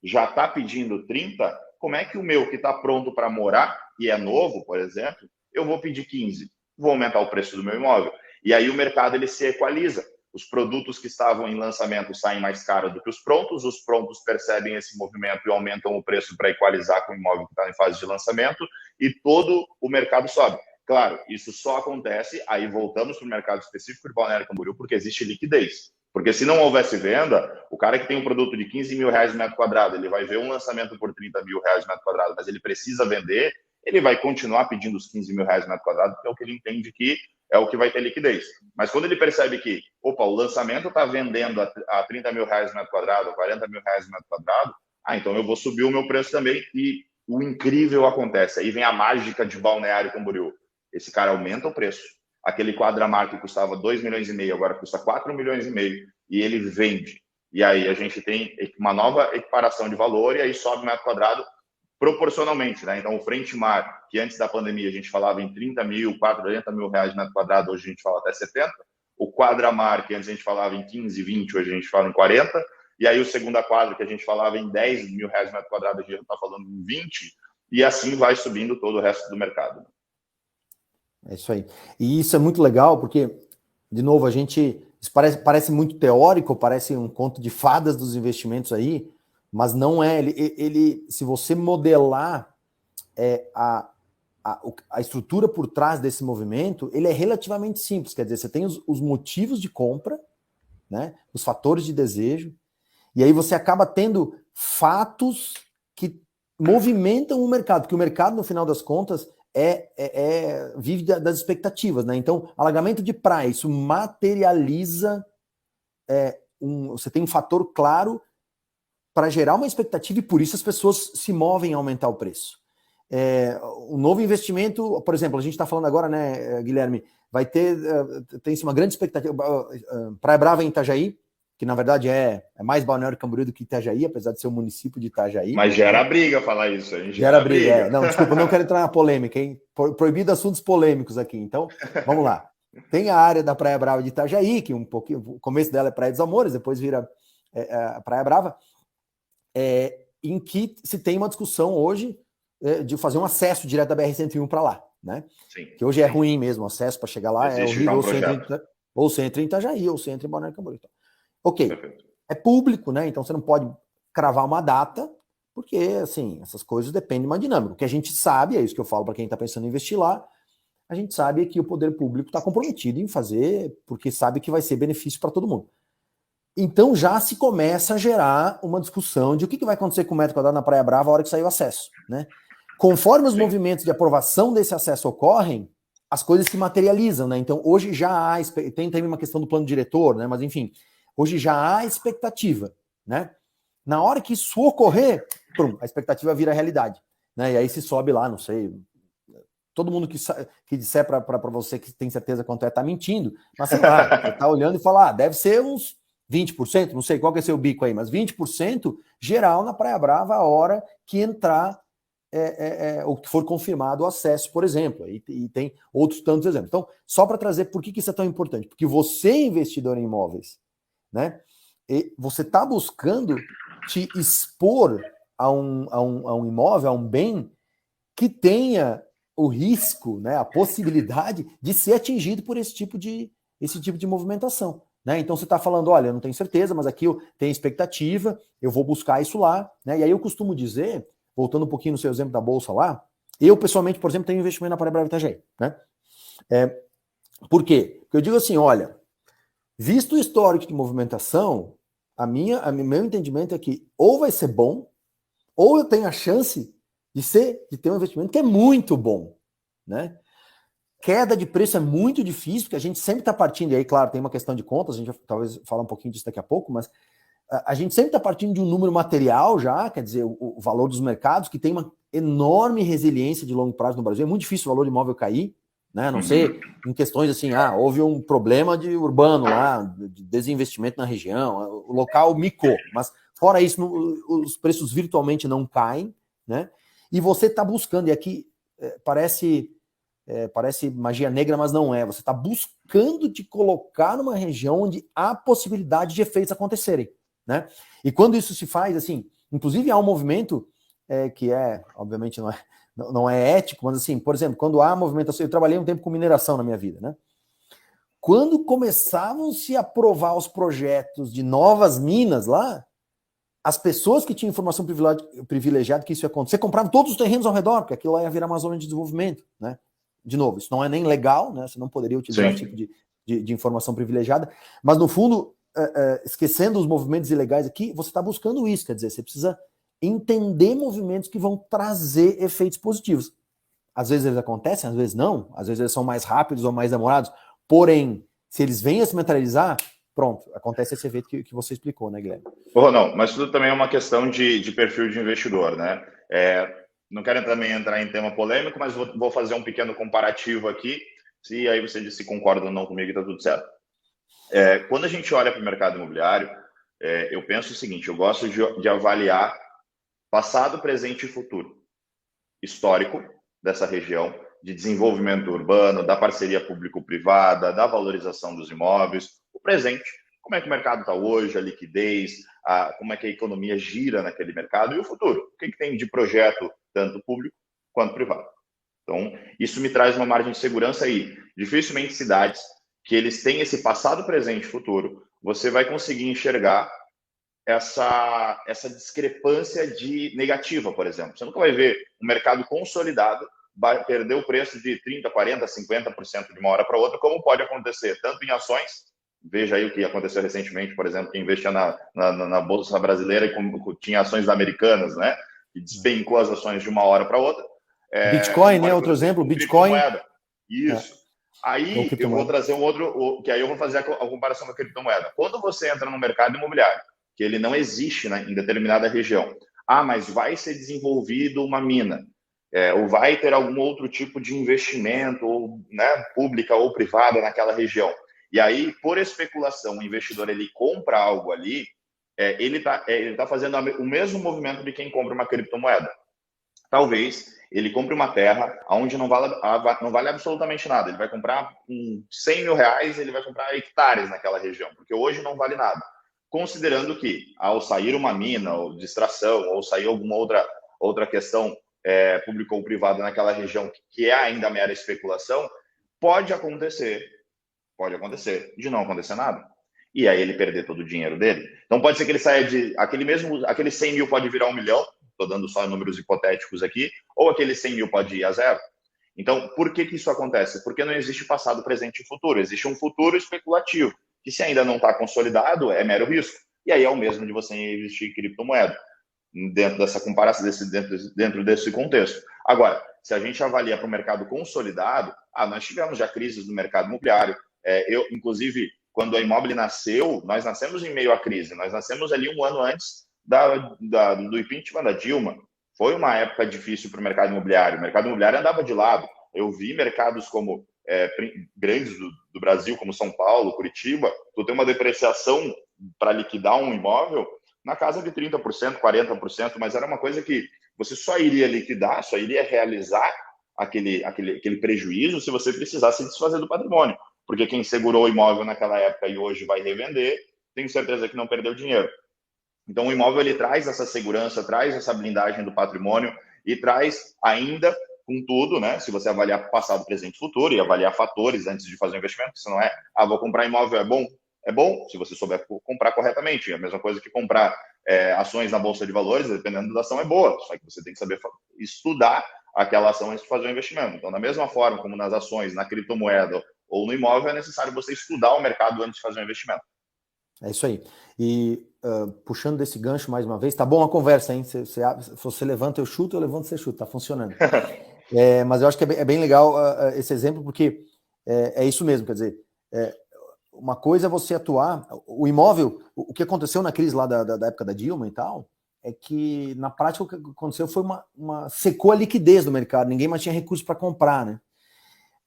já está pedindo 30, como é que o meu que está pronto para morar, e é novo, por exemplo, eu vou pedir 15? Vou aumentar o preço do meu imóvel. E aí o mercado ele se equaliza. Os produtos que estavam em lançamento saem mais caros do que os prontos percebem esse movimento e aumentam o preço para equalizar com o imóvel que está em fase de lançamento, e todo o mercado sobe. Claro, isso só acontece, aí voltamos para o mercado específico de Balneário Camboriú, porque existe liquidez. Porque se não houvesse venda, o cara que tem um produto de 15 mil reais no metro quadrado, ele vai ver um lançamento por 30 mil reais no metro quadrado, mas ele precisa vender, ele vai continuar pedindo os 15 mil reais no metro quadrado, porque é o que ele entende que é o que vai ter liquidez. Mas quando ele percebe que, o lançamento está vendendo a 30 mil reais no metro quadrado, 40 mil reais no metro quadrado, então eu vou subir o meu preço também, e o incrível acontece. Aí vem a mágica de Balneário Camboriú. Esse cara aumenta o preço. Aquele quadra-mar que custava 2,5 milhões, agora custa 4,5 milhões, e ele vende. E aí a gente tem uma nova equiparação de valor, e aí sobe o metro quadrado proporcionalmente, né? Então o frente mar, que antes da pandemia a gente falava em 30 mil, 40 mil reais metro quadrado, hoje a gente fala até 70. O quadra-mar, que antes a gente falava em 15, 20, hoje a gente fala em 40. E aí o segunda quadra, que a gente falava em 10 mil reais metro quadrado, a gente está falando em 20. E assim vai subindo todo o resto do mercado. É isso aí. E isso é muito legal, porque, de novo, isso parece muito teórico, parece um conto de fadas dos investimentos aí, mas não é. Se você modelar a a estrutura por trás desse movimento, ele é relativamente simples, quer dizer, você tem os motivos de compra, né, os fatores de desejo, e aí você acaba tendo fatos que movimentam o mercado, porque o mercado, no final das contas, vive das expectativas, né? Então, alagamento de praia, isso materializa, você tem um fator claro para gerar uma expectativa e por isso as pessoas se movem a aumentar o preço. O novo investimento, por exemplo, a gente está falando agora, né, Guilherme, vai ter, tem-se uma grande expectativa, Praia Brava em Itajaí, que na verdade é mais Balneário Camboriú do que Itajaí, apesar de ser um município de Itajaí. Mas gera briga falar isso, hein? Gera briga. Não, desculpa, não quero entrar na polêmica, hein? Proibido assuntos polêmicos aqui. Então, vamos lá. Tem a área da Praia Brava de Itajaí, que um pouquinho, o começo dela é Praia dos Amores, depois vira Praia Brava, em que se tem uma discussão hoje de fazer um acesso direto da BR-101 para lá, né? Sim. Que hoje é ruim mesmo, o acesso para chegar lá Existe é horrível, ou você entra em Itajaí, ou você entra em Balneário Camboriú. Ok, perfeito. É público, né? Então você não pode cravar uma data, porque, assim, essas coisas dependem de uma dinâmica. O que a gente sabe, é isso que eu falo para quem está pensando em investir lá, a gente sabe que o poder público está comprometido em fazer, porque sabe que vai ser benefício para todo mundo. Então já se começa a gerar uma discussão de o que vai acontecer com o metro quadrado na Praia Brava a hora que sair o acesso, né? Conforme os movimentos de aprovação desse acesso ocorrem, as coisas se materializam, né? Então hoje já há, tem também uma questão do plano diretor, né? Mas enfim, hoje já há expectativa, né? Na hora que isso ocorrer, a expectativa vira realidade, né? E aí se sobe lá, não sei, todo mundo que disser para você que tem certeza quanto tá mentindo, mas sei lá, você tá olhando e fala, deve ser uns 20%, não sei qual que é seu bico aí, mas 20% geral na Praia Brava a hora que entrar ou que for confirmado o acesso, por exemplo, e tem outros tantos exemplos. Então, só para trazer por que isso é tão importante, porque você, investidor em imóveis, né? E você está buscando te expor a um imóvel, a um bem que tenha o risco, né, a possibilidade de ser atingido por esse tipo de movimentação, né? Então você está falando, olha, eu não tenho certeza, mas aqui eu tenho expectativa, eu vou buscar isso lá, né? E aí eu costumo dizer, voltando um pouquinho no seu exemplo da bolsa lá, eu pessoalmente, por exemplo, tenho investimento na Praia Brava Itajaí, né? Por quê? Porque eu digo assim, olha, visto o histórico de movimentação, meu entendimento é que ou vai ser bom, ou eu tenho a chance de ter um investimento que é muito bom, né? Queda de preço é muito difícil, porque a gente sempre está partindo, e aí, claro, tem uma questão de contas, a gente vai talvez falar um pouquinho disso daqui a pouco, mas a gente sempre está partindo de um número material já, quer dizer, o valor dos mercados, que tem uma enorme resiliência de longo prazo no Brasil. É muito difícil o valor de imóvel cair, né? A não ser em questões assim, houve um problema de urbano lá, de desinvestimento na região, o local micou, mas fora isso, os preços virtualmente não caem, né? E você está buscando, e aqui parece magia negra, mas não é. Você está buscando te colocar numa região onde há possibilidade de efeitos acontecerem, né? E quando isso se faz, assim, inclusive há um movimento que obviamente não é ético, mas assim, por exemplo, quando há movimentação, eu trabalhei um tempo com mineração na minha vida, né? Quando começavam-se a aprovar os projetos de novas minas lá, as pessoas que tinham informação privilegiada que isso ia acontecer, compravam todos os terrenos ao redor, porque aquilo lá ia virar uma zona de desenvolvimento, né? De novo, isso não é nem legal, né? Você não poderia utilizar esse tipo de informação privilegiada, mas no fundo, esquecendo os movimentos ilegais aqui, você está buscando isso, quer dizer, você precisa entender movimentos que vão trazer efeitos positivos. Às vezes eles acontecem, às vezes não, às vezes eles são mais rápidos ou mais demorados, porém, se eles vêm a se materializar, pronto, acontece esse efeito que você explicou, né, Guilherme? Não, mas tudo também é uma questão de perfil de investidor, né? Não quero também entrar em tema polêmico, mas vou fazer um pequeno comparativo aqui, e aí você diz se concorda ou não comigo e tá tudo certo. Quando a gente olha para o mercado imobiliário, eu penso o seguinte, eu gosto de avaliar passado, presente e futuro. Histórico dessa região, de desenvolvimento urbano, da parceria público-privada, da valorização dos imóveis, o presente, como é que o mercado está hoje, a liquidez, como é que a economia gira naquele mercado, e o futuro, o que tem de projeto, tanto público quanto privado. Então, isso me traz uma margem de segurança aí. Dificilmente cidades que eles têm esse passado, presente e futuro, você vai conseguir enxergar essa discrepância negativa, por exemplo. Você nunca vai ver um mercado consolidado perder o preço de 30%, 40%, 50% de uma hora para outra, como pode acontecer tanto em ações, veja aí o que aconteceu recentemente, por exemplo, que investia na Bolsa Brasileira e tinha ações americanas, né, que despencou as ações de uma hora para outra. Bitcoin, né? Outro exemplo, Bitcoin. Isso. Aí eu vou trazer um outro, que aí eu vou fazer a comparação com a criptomoeda. Quando você entra no mercado imobiliário, que ele não existe em determinada região, mas vai ser desenvolvido uma mina, ou vai ter algum outro tipo de investimento, ou, né, pública ou privada naquela região. E aí, por especulação, o investidor ele compra algo ali, ele tá fazendo o mesmo movimento de quem compra uma criptomoeda. Talvez ele compre uma terra onde não vale absolutamente nada. Ele vai comprar com 100 mil reais, ele vai comprar hectares naquela região, porque hoje não vale nada. Considerando que, ao sair uma mina, ou de extração, ou sair alguma outra questão pública ou privada naquela região, que é ainda mera especulação, pode acontecer de não acontecer nada. E aí ele perder todo o dinheiro dele. Então pode ser que ele saia de... Aquele 100 mil pode virar 1 milhão, estou dando só números hipotéticos aqui, ou aquele 100 mil pode ir a zero. Então, por que isso acontece? Porque não existe passado, presente e futuro. Existe um futuro especulativo, que se ainda não está consolidado, é mero risco. E aí é o mesmo de você investir em criptomoeda, dentro dessa comparação, dentro desse contexto. Agora, se a gente avalia para o mercado consolidado, nós tivemos já crises no mercado imobiliário. Inclusive, quando a Immobile nasceu, nós nascemos em meio à crise. Nós nascemos ali um ano antes do impeachment da Dilma. Foi uma época difícil para o mercado imobiliário. O mercado imobiliário andava de lado. Eu vi mercados como grandes do Brasil, como São Paulo, Curitiba, tu tem uma depreciação para liquidar um imóvel na casa de 30%, 40%, mas era uma coisa que você só iria liquidar, só iria realizar aquele prejuízo se você precisasse desfazer do patrimônio. Porque quem segurou o imóvel naquela época e hoje vai revender, tenho certeza que não perdeu dinheiro. Então, o imóvel ele traz essa segurança, traz essa blindagem do patrimônio e traz ainda, com tudo, né? Se você avaliar passado, presente e futuro e avaliar fatores antes de fazer o investimento, se não vou comprar imóvel, é bom? É bom se você souber comprar corretamente. É a mesma coisa que comprar ações na Bolsa de Valores, dependendo da ação, é boa. Só que você tem que saber estudar aquela ação antes de fazer o investimento. Então, da mesma forma como nas ações, na criptomoeda ou no imóvel, é necessário você estudar o mercado antes de fazer o investimento. É isso aí. E puxando desse gancho mais uma vez, tá bom a conversa, hein? Você levanta, eu chuto, eu levanto, você chuta, tá funcionando. Mas eu acho que é bem legal esse exemplo, porque é isso mesmo, quer dizer, uma coisa é você atuar, o imóvel, o que aconteceu na crise lá da época da Dilma e tal, é que na prática o que aconteceu foi secou a liquidez do mercado, ninguém mais tinha recurso para comprar, né?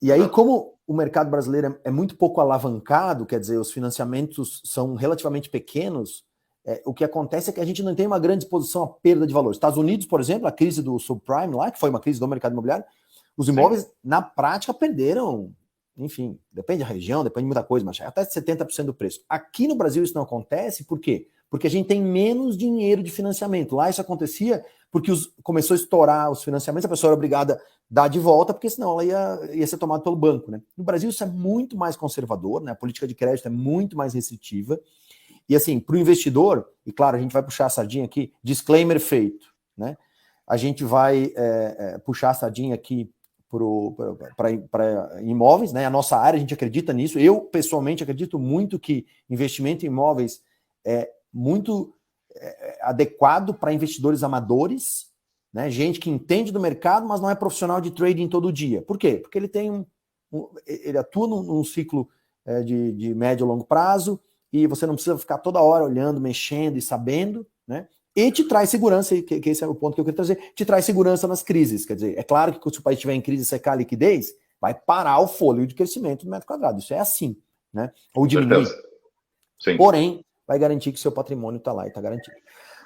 E aí, como o mercado brasileiro é muito pouco alavancado, quer dizer, os financiamentos são relativamente pequenos, o que acontece é que a gente não tem uma grande exposição à perda de valor. Estados Unidos, por exemplo, a crise do subprime lá, que foi uma crise do mercado imobiliário, os imóveis, na prática, perderam, enfim, depende da região, depende de muita coisa, mas até 70% do preço. Aqui no Brasil isso não acontece, por quê? Porque a gente tem menos dinheiro de financiamento. Lá isso acontecia porque começou a estourar os financiamentos, a pessoa era obrigada a dar de volta, porque senão ela ia ser tomada pelo banco, né? No Brasil isso é muito mais conservador, né? A política de crédito é muito mais restritiva. E assim, para o investidor, e claro, a gente vai puxar a sardinha aqui, disclaimer feito, né? A gente vai puxar a sardinha aqui para imóveis, né? A nossa área, a gente acredita nisso. Eu, pessoalmente, acredito muito que investimento em imóveis é muito adequado para investidores amadores, né? Gente que entende do mercado, mas não é profissional de trading todo dia. Por quê? Porque ele tem ele atua num ciclo de médio e longo prazo, e você não precisa ficar toda hora olhando, mexendo e sabendo, né? E te traz segurança, que esse é o ponto que eu quero trazer, te traz segurança nas crises. Quer dizer, é claro que se o país estiver em crise e secar a liquidez, vai parar o fôlego de crescimento do metro quadrado. Isso é assim, né? Ou diminuir. Sim. Porém, vai garantir que seu patrimônio está lá e está garantido.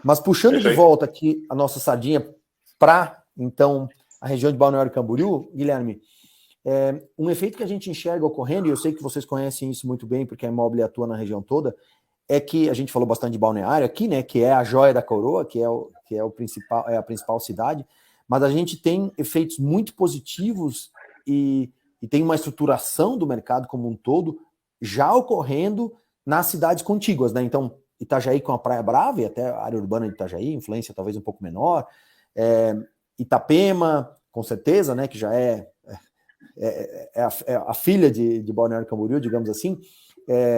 Mas puxando de volta aqui a nossa sardinha para, então, a região de Balneário Camboriú, Guilherme, um efeito que a gente enxerga ocorrendo, e eu sei que vocês conhecem isso muito bem, porque a Immobile atua na região toda, é que a gente falou bastante de Balneário aqui, né, que é a joia da coroa, que é a principal cidade, mas a gente tem efeitos muito positivos e tem uma estruturação do mercado como um todo já ocorrendo nas cidades contíguas, né? Então, Itajaí com a Praia Brava, e até a área urbana de Itajaí, influência talvez um pouco menor, Itapema com certeza, né, que já é a filha de Balneário Camboriú, digamos assim.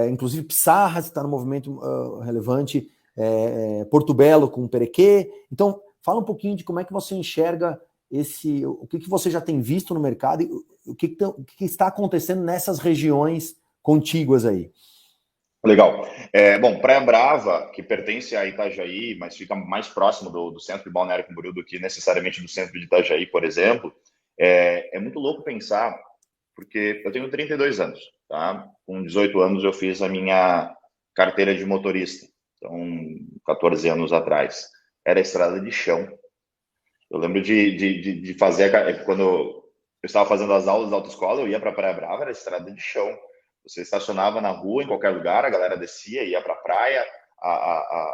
Inclusive Pissarras está no movimento relevante, Porto Belo com Perequê. Então, fala um pouquinho de como é que você enxerga o que você já tem visto no mercado e o que está acontecendo nessas regiões contíguas aí. Legal. Bom, Praia Brava, que pertence a Itajaí, mas fica mais próximo do centro de Balneário Camboriú do que necessariamente do centro de Itajaí, por exemplo, é muito louco pensar, porque eu tenho 32 anos, tá? Com 18 anos eu fiz a minha carteira de motorista, então 14 anos atrás. Era estrada de chão. Eu lembro de fazer, quando eu estava fazendo as aulas da autoescola, eu ia para Praia Brava, era estrada de chão. Você estacionava na rua, em qualquer lugar, a galera descia, ia para a praia,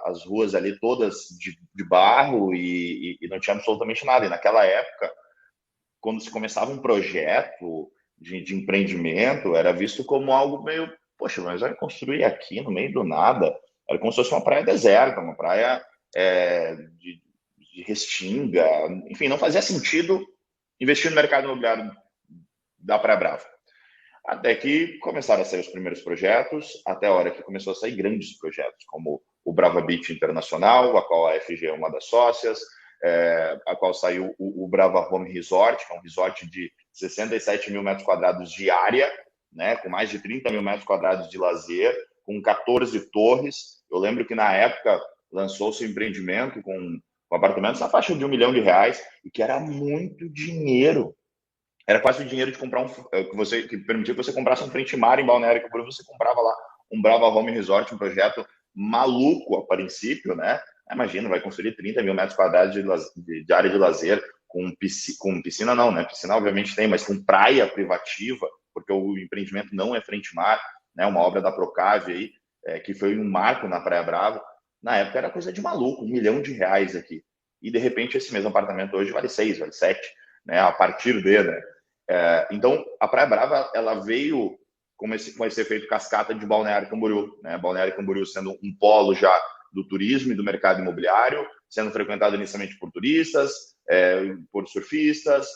as ruas ali todas de barro e não tinha absolutamente nada. E naquela época, quando se começava um projeto de empreendimento, era visto como algo meio, poxa, mas vai construir aqui no meio do nada. Era como se fosse uma praia deserta, uma praia de restinga. Enfim, não fazia sentido investir no mercado imobiliário da Praia Brava. Até que começaram a sair os primeiros projetos, até a hora que começou a sair grandes projetos, como o Brava Beach Internacional, a qual a FG é uma das sócias, a qual saiu o Brava Home Resort, que é um resort de 67 mil metros quadrados de área, né, com mais de 30 mil metros quadrados de lazer, com 14 torres. Eu lembro que na época lançou-se um empreendimento com apartamentos na faixa de R$1 milhão, e que era muito dinheiro. Era quase o dinheiro de comprar que permitia que você comprasse um frente mar em Balneário Camboriú. Você comprava lá um Brava Home Resort, um projeto maluco a princípio, né? Imagina, vai construir 30 mil metros quadrados de área de lazer com piscina não, né? Piscina obviamente tem, mas com praia privativa, porque o empreendimento não é frente mar, né? Uma obra da Procave aí, que foi um marco na Praia Brava. Na época era coisa de maluco, R$1 milhão aqui. E de repente esse mesmo apartamento hoje vale 6, vale 7, né? A partir dele, né? Então, a Praia Brava, ela veio com esse efeito cascata de Balneário Camboriú, né? Balneário Camboriú sendo um polo já do turismo e do mercado imobiliário, sendo frequentado inicialmente por turistas, por surfistas.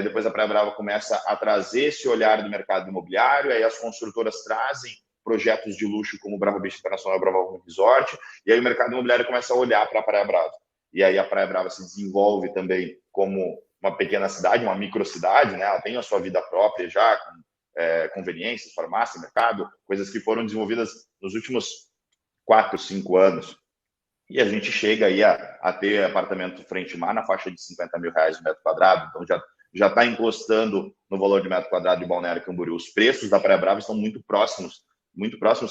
Depois a Praia Brava começa a trazer esse olhar do mercado imobiliário, aí as construtoras trazem projetos de luxo como o Brava Beach Internacional e o Brava Home Resort, e aí o mercado imobiliário começa a olhar para a Praia Brava. E aí a Praia Brava se desenvolve também como uma pequena cidade, uma microcidade, né? Ela tem a sua vida própria já, com conveniências, farmácia, mercado, coisas que foram desenvolvidas nos últimos 4, 5 anos. E a gente chega aí a ter apartamento frente mar na faixa de R$50 mil o metro quadrado, então já está encostando no valor de metro quadrado de Balneário Camboriú. Os preços da Praia Brava estão muito próximos,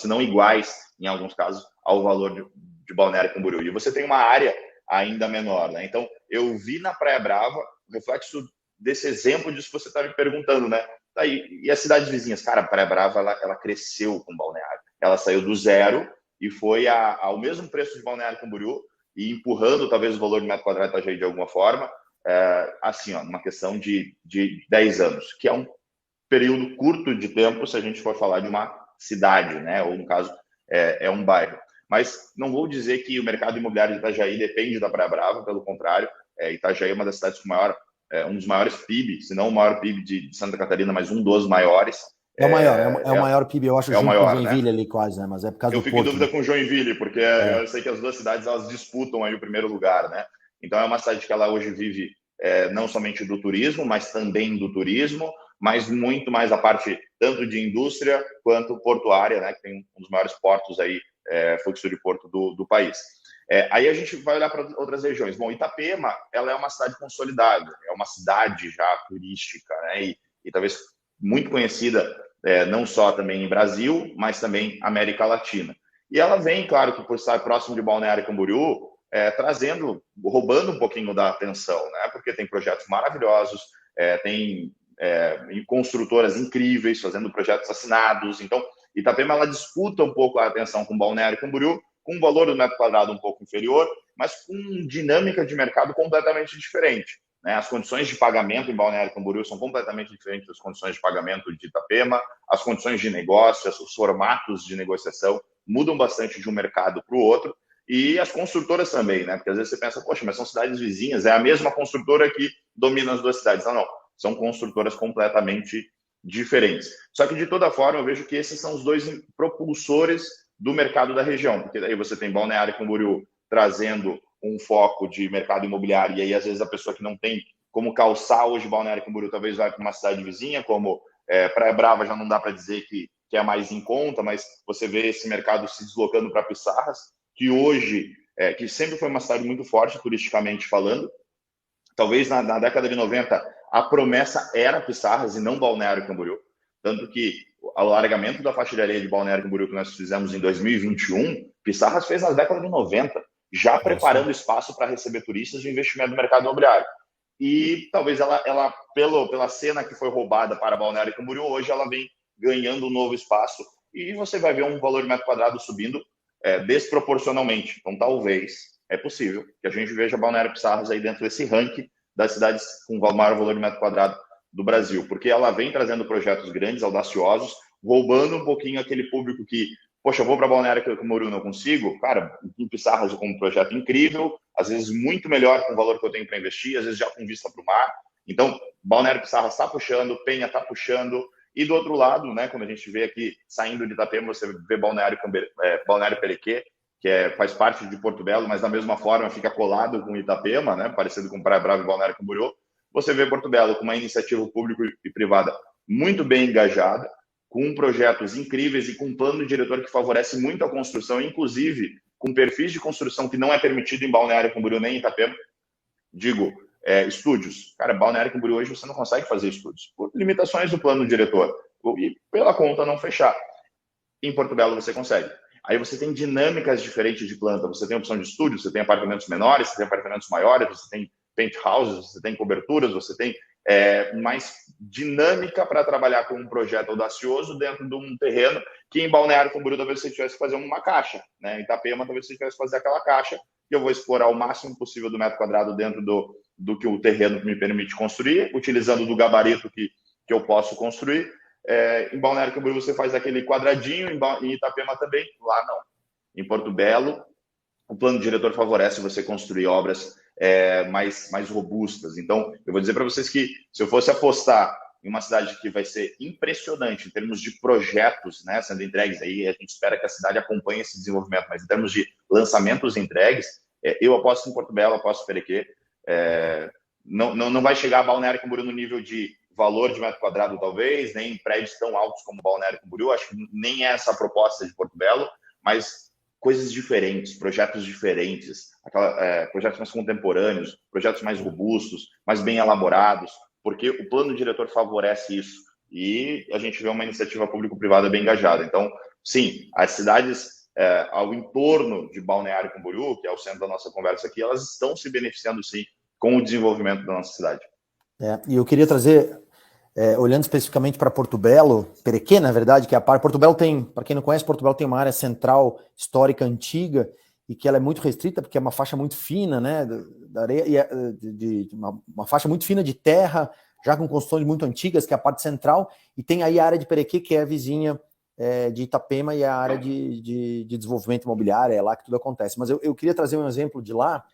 se não iguais, em alguns casos, ao valor de Balneário Camboriú. E você tem uma área ainda menor, né? Então, eu vi na Praia Brava o reflexo desse exemplo disso que você está me perguntando, né? E as cidades vizinhas? Cara, a Praia Brava, ela cresceu com Balneário. Ela saiu do zero e foi ao mesmo preço de Balneário Camboriú e empurrando, talvez, o valor de metro quadrado de Itajaí de alguma forma, assim, ó, numa questão de 10 anos, que é um período curto de tempo se a gente for falar de uma cidade, né? Ou, no caso, é um bairro. Mas não vou dizer que o mercado imobiliário de Itajaí depende da Praia Brava, pelo contrário, Itajaí é uma das cidades com um dos maiores PIB, se não o maior PIB de Santa Catarina, mas um dos maiores. É o maior, o maior PIB, eu acho, junto maior, com Joinville, né? Ali quase, né? Mas é por causa do Porto. Eu fico em dúvida com Joinville, porque eu sei que as duas cidades, elas disputam aí o primeiro lugar, né? Então é uma cidade que ela hoje vive não somente do turismo, mas também do turismo, mas muito mais a parte tanto de indústria quanto portuária, né? Que tem um dos maiores portos aí, fluxo de porto do país. Aí a gente vai olhar para outras regiões. Bom, Itapema, ela é uma cidade consolidada, é uma cidade já turística, né? E talvez muito conhecida, não só também em Brasil, mas também América Latina. E ela vem, claro, que por estar próximo de Balneário Camboriú, roubando um pouquinho da atenção, né? Porque tem projetos maravilhosos, tem construtoras incríveis fazendo projetos assinados. Então, Itapema, ela disputa um pouco a atenção com Balneário Camboriú, com um valor do metro quadrado um pouco inferior, mas com dinâmica de mercado completamente diferente, né? As condições de pagamento em Balneário Camboriú são completamente diferentes das condições de pagamento de Itapema, as condições de negócio, os formatos de negociação mudam bastante de um mercado para o outro, E as construtoras também, né? Porque às vezes você pensa, poxa, mas são cidades vizinhas, é a mesma construtora que domina as duas cidades. Não, não. São construtoras completamente diferentes. Só que, de toda forma, eu vejo que esses são os dois propulsores do mercado da região. Porque daí você tem Balneário Camboriú trazendo um foco de mercado imobiliário, e aí, às vezes, a pessoa que não tem como calçar hoje Balneário Camboriú talvez vai para uma cidade vizinha, como Praia Brava, já não dá para dizer que é mais em conta, mas você vê esse mercado se deslocando para Pissarras, que hoje, que sempre foi uma cidade muito forte, turisticamente falando. Talvez na década de 90, a promessa era Pissarras e não Balneário Camboriú. Tanto que o alargamento da faixa de areia de Balneário Camboriú que nós fizemos em 2021, Pissarras fez na década de 90, já preparando espaço para receber turistas de investimento no mercado imobiliário. E talvez ela pela cena que foi roubada para Balneário Camboriú, hoje ela vem ganhando um novo espaço e você vai ver um valor de metro quadrado subindo desproporcionalmente. Então, talvez, é possível que a gente veja Balneário Pissarras aí dentro desse ranking das cidades com o maior valor de metro quadrado do Brasil, porque ela vem trazendo projetos grandes, audaciosos, roubando um pouquinho aquele público que, poxa, eu vou para Balneário Camboriú, não consigo. Cara, em Pissarras com um projeto incrível, às vezes muito melhor com o valor que eu tenho para investir, às vezes já com vista para o mar. Então, Balneário Pissarras está puxando, Penha está puxando, e do outro lado, né, quando a gente vê aqui, saindo de Itapema, você vê Balneário Perequê, que faz parte de Porto Belo, mas da mesma forma fica colado com Itapema, né, parecido com Praia Brava e Balneário Camboriú. Você vê Porto Belo com uma iniciativa pública e privada muito bem engajada, com projetos incríveis e com um plano diretor que favorece muito a construção, inclusive com perfis de construção que não é permitido em Balneário Camboriú nem em Itapema. Digo, estúdios. Cara, Balneário Camboriú hoje você não consegue fazer estúdios, por limitações do plano diretor e pela conta não fechar. Em Porto Belo você consegue. Aí você tem dinâmicas diferentes de planta, você tem opção de estúdio, você tem apartamentos menores, você tem apartamentos maiores, você tem penthouses, você tem coberturas, você tem mais dinâmica para trabalhar com um projeto audacioso dentro de um terreno que em Balneário Camboriú talvez você tivesse que fazer uma caixa, né? Em Itapema talvez você tivesse que fazer aquela caixa, e eu vou explorar o máximo possível do metro quadrado dentro do que o terreno me permite construir, utilizando do gabarito que eu posso construir. Em Balneário Camboriú você faz aquele quadradinho, em Itapema também, lá não. Em Porto Belo, o plano diretor favorece você construir obras mais robustas. Então, eu vou dizer para vocês que se eu fosse apostar em uma cidade que vai ser impressionante em termos de projetos, né, sendo entregues, aí a gente espera que a cidade acompanhe esse desenvolvimento, mas em termos de lançamentos entregues, eu aposto em Porto Belo, aposto em Perequê. Não vai chegar a Balneário Camboriú no nível de valor de metro quadrado, talvez, nem prédios tão altos como Balneário Camboriú, acho que nem é essa a proposta de Porto Belo, mas coisas diferentes, projetos diferentes, projetos mais contemporâneos, projetos mais robustos, mais bem elaborados, porque o plano diretor favorece isso e a gente vê uma iniciativa público-privada bem engajada. Então, sim, as cidades ao entorno de Balneário Camboriú, que é o centro da nossa conversa aqui, elas estão se beneficiando, sim, com o desenvolvimento da nossa cidade. E eu queria trazer, olhando especificamente para Porto Belo, Perequê, na verdade, que é a parte. Porto Belo tem, para quem não conhece, Porto Belo tem uma área central histórica antiga e que ela é muito restrita, porque é uma faixa muito fina, né, da areia, e uma faixa muito fina de terra, já com construções muito antigas, que é a parte central, e tem aí a área de Perequê, que é a vizinha de Itapema, e a área de desenvolvimento imobiliário, é lá que tudo acontece. Mas eu queria trazer um exemplo de lá.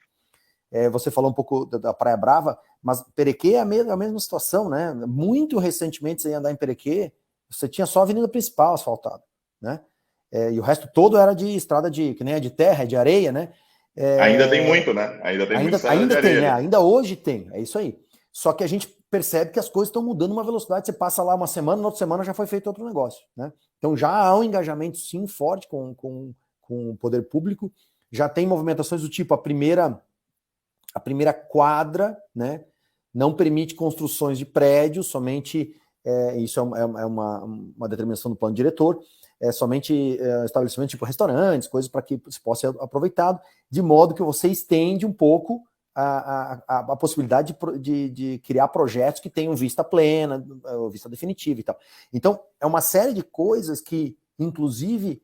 Você falou um pouco da Praia Brava, mas Perequê é a mesma situação, né? Muito recentemente, você ia andar em Perequê, você tinha só a avenida principal asfaltada, né? E o resto todo era de estrada que nem é de terra, é de areia, né? Ainda tem muito, né? Ainda tem muita estrada de areia. Tem, ainda hoje tem, é isso aí. Só que a gente percebe que as coisas estão mudando uma velocidade, você passa lá uma semana, na outra semana já foi feito outro negócio, né? Então já há um engajamento, sim, forte com o poder público, já tem movimentações do tipo, a primeira quadra, né, não permite construções de prédios, somente, isso é uma determinação do plano diretor, somente estabelecimento tipo restaurantes, coisas para que se possa ser aproveitado, de modo que você estende um pouco a possibilidade de criar projetos que tenham vista plena, vista definitiva e tal. Então, é uma série de coisas que, inclusive,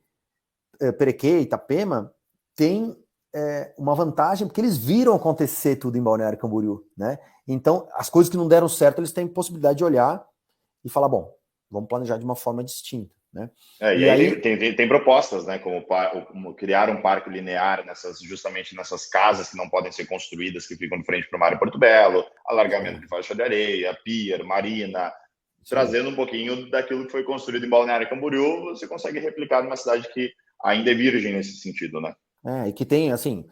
Perequê e Itapema tem uma vantagem, porque eles viram acontecer tudo em Balneário Camboriú, né? Então, as coisas que não deram certo, eles têm possibilidade de olhar e falar, bom, vamos planejar de uma forma distinta, né? E aí tem propostas, né? Como criar um parque linear justamente nessas casas que não podem ser construídas, que ficam de frente para o Mário Porto Belo, alargamento de faixa de areia, pier, marina, trazendo um pouquinho daquilo que foi construído em Balneário Camboriú, você consegue replicar numa cidade que ainda é virgem nesse sentido, né? E que tem, assim,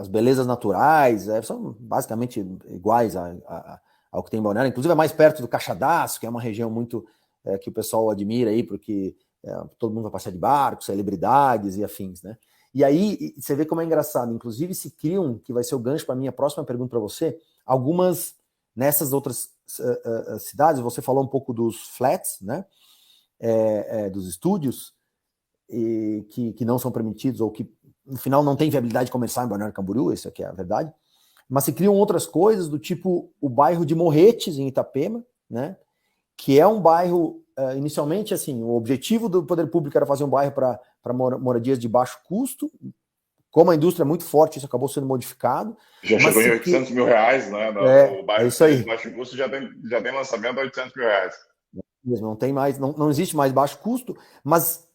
as belezas naturais são basicamente iguais ao que tem em Balneário, inclusive é mais perto do Caixadaço, que é uma região muito que o pessoal admira aí, porque todo mundo vai passear de barco, celebridades e afins, né? E aí você vê como é engraçado, inclusive se criam, que vai ser o gancho para a minha próxima pergunta para você, algumas nessas outras cidades, você falou um pouco dos flats, né? Dos estúdios, que não são permitidos, ou que no final não tem viabilidade comercial em Balneário Camboriú, isso aqui é a verdade, mas se criam outras coisas do tipo o bairro de Morretes, em Itapema, né, que é um bairro, inicialmente, assim, o objetivo do poder público era fazer um bairro para moradias de baixo custo, como a indústria é muito forte, isso acabou sendo modificado. Já chegou em 800 mil reais, né? O bairro isso aí. De baixo custo já tem lançamento a 800 mil reais. Não tem mais, não existe mais baixo custo, mas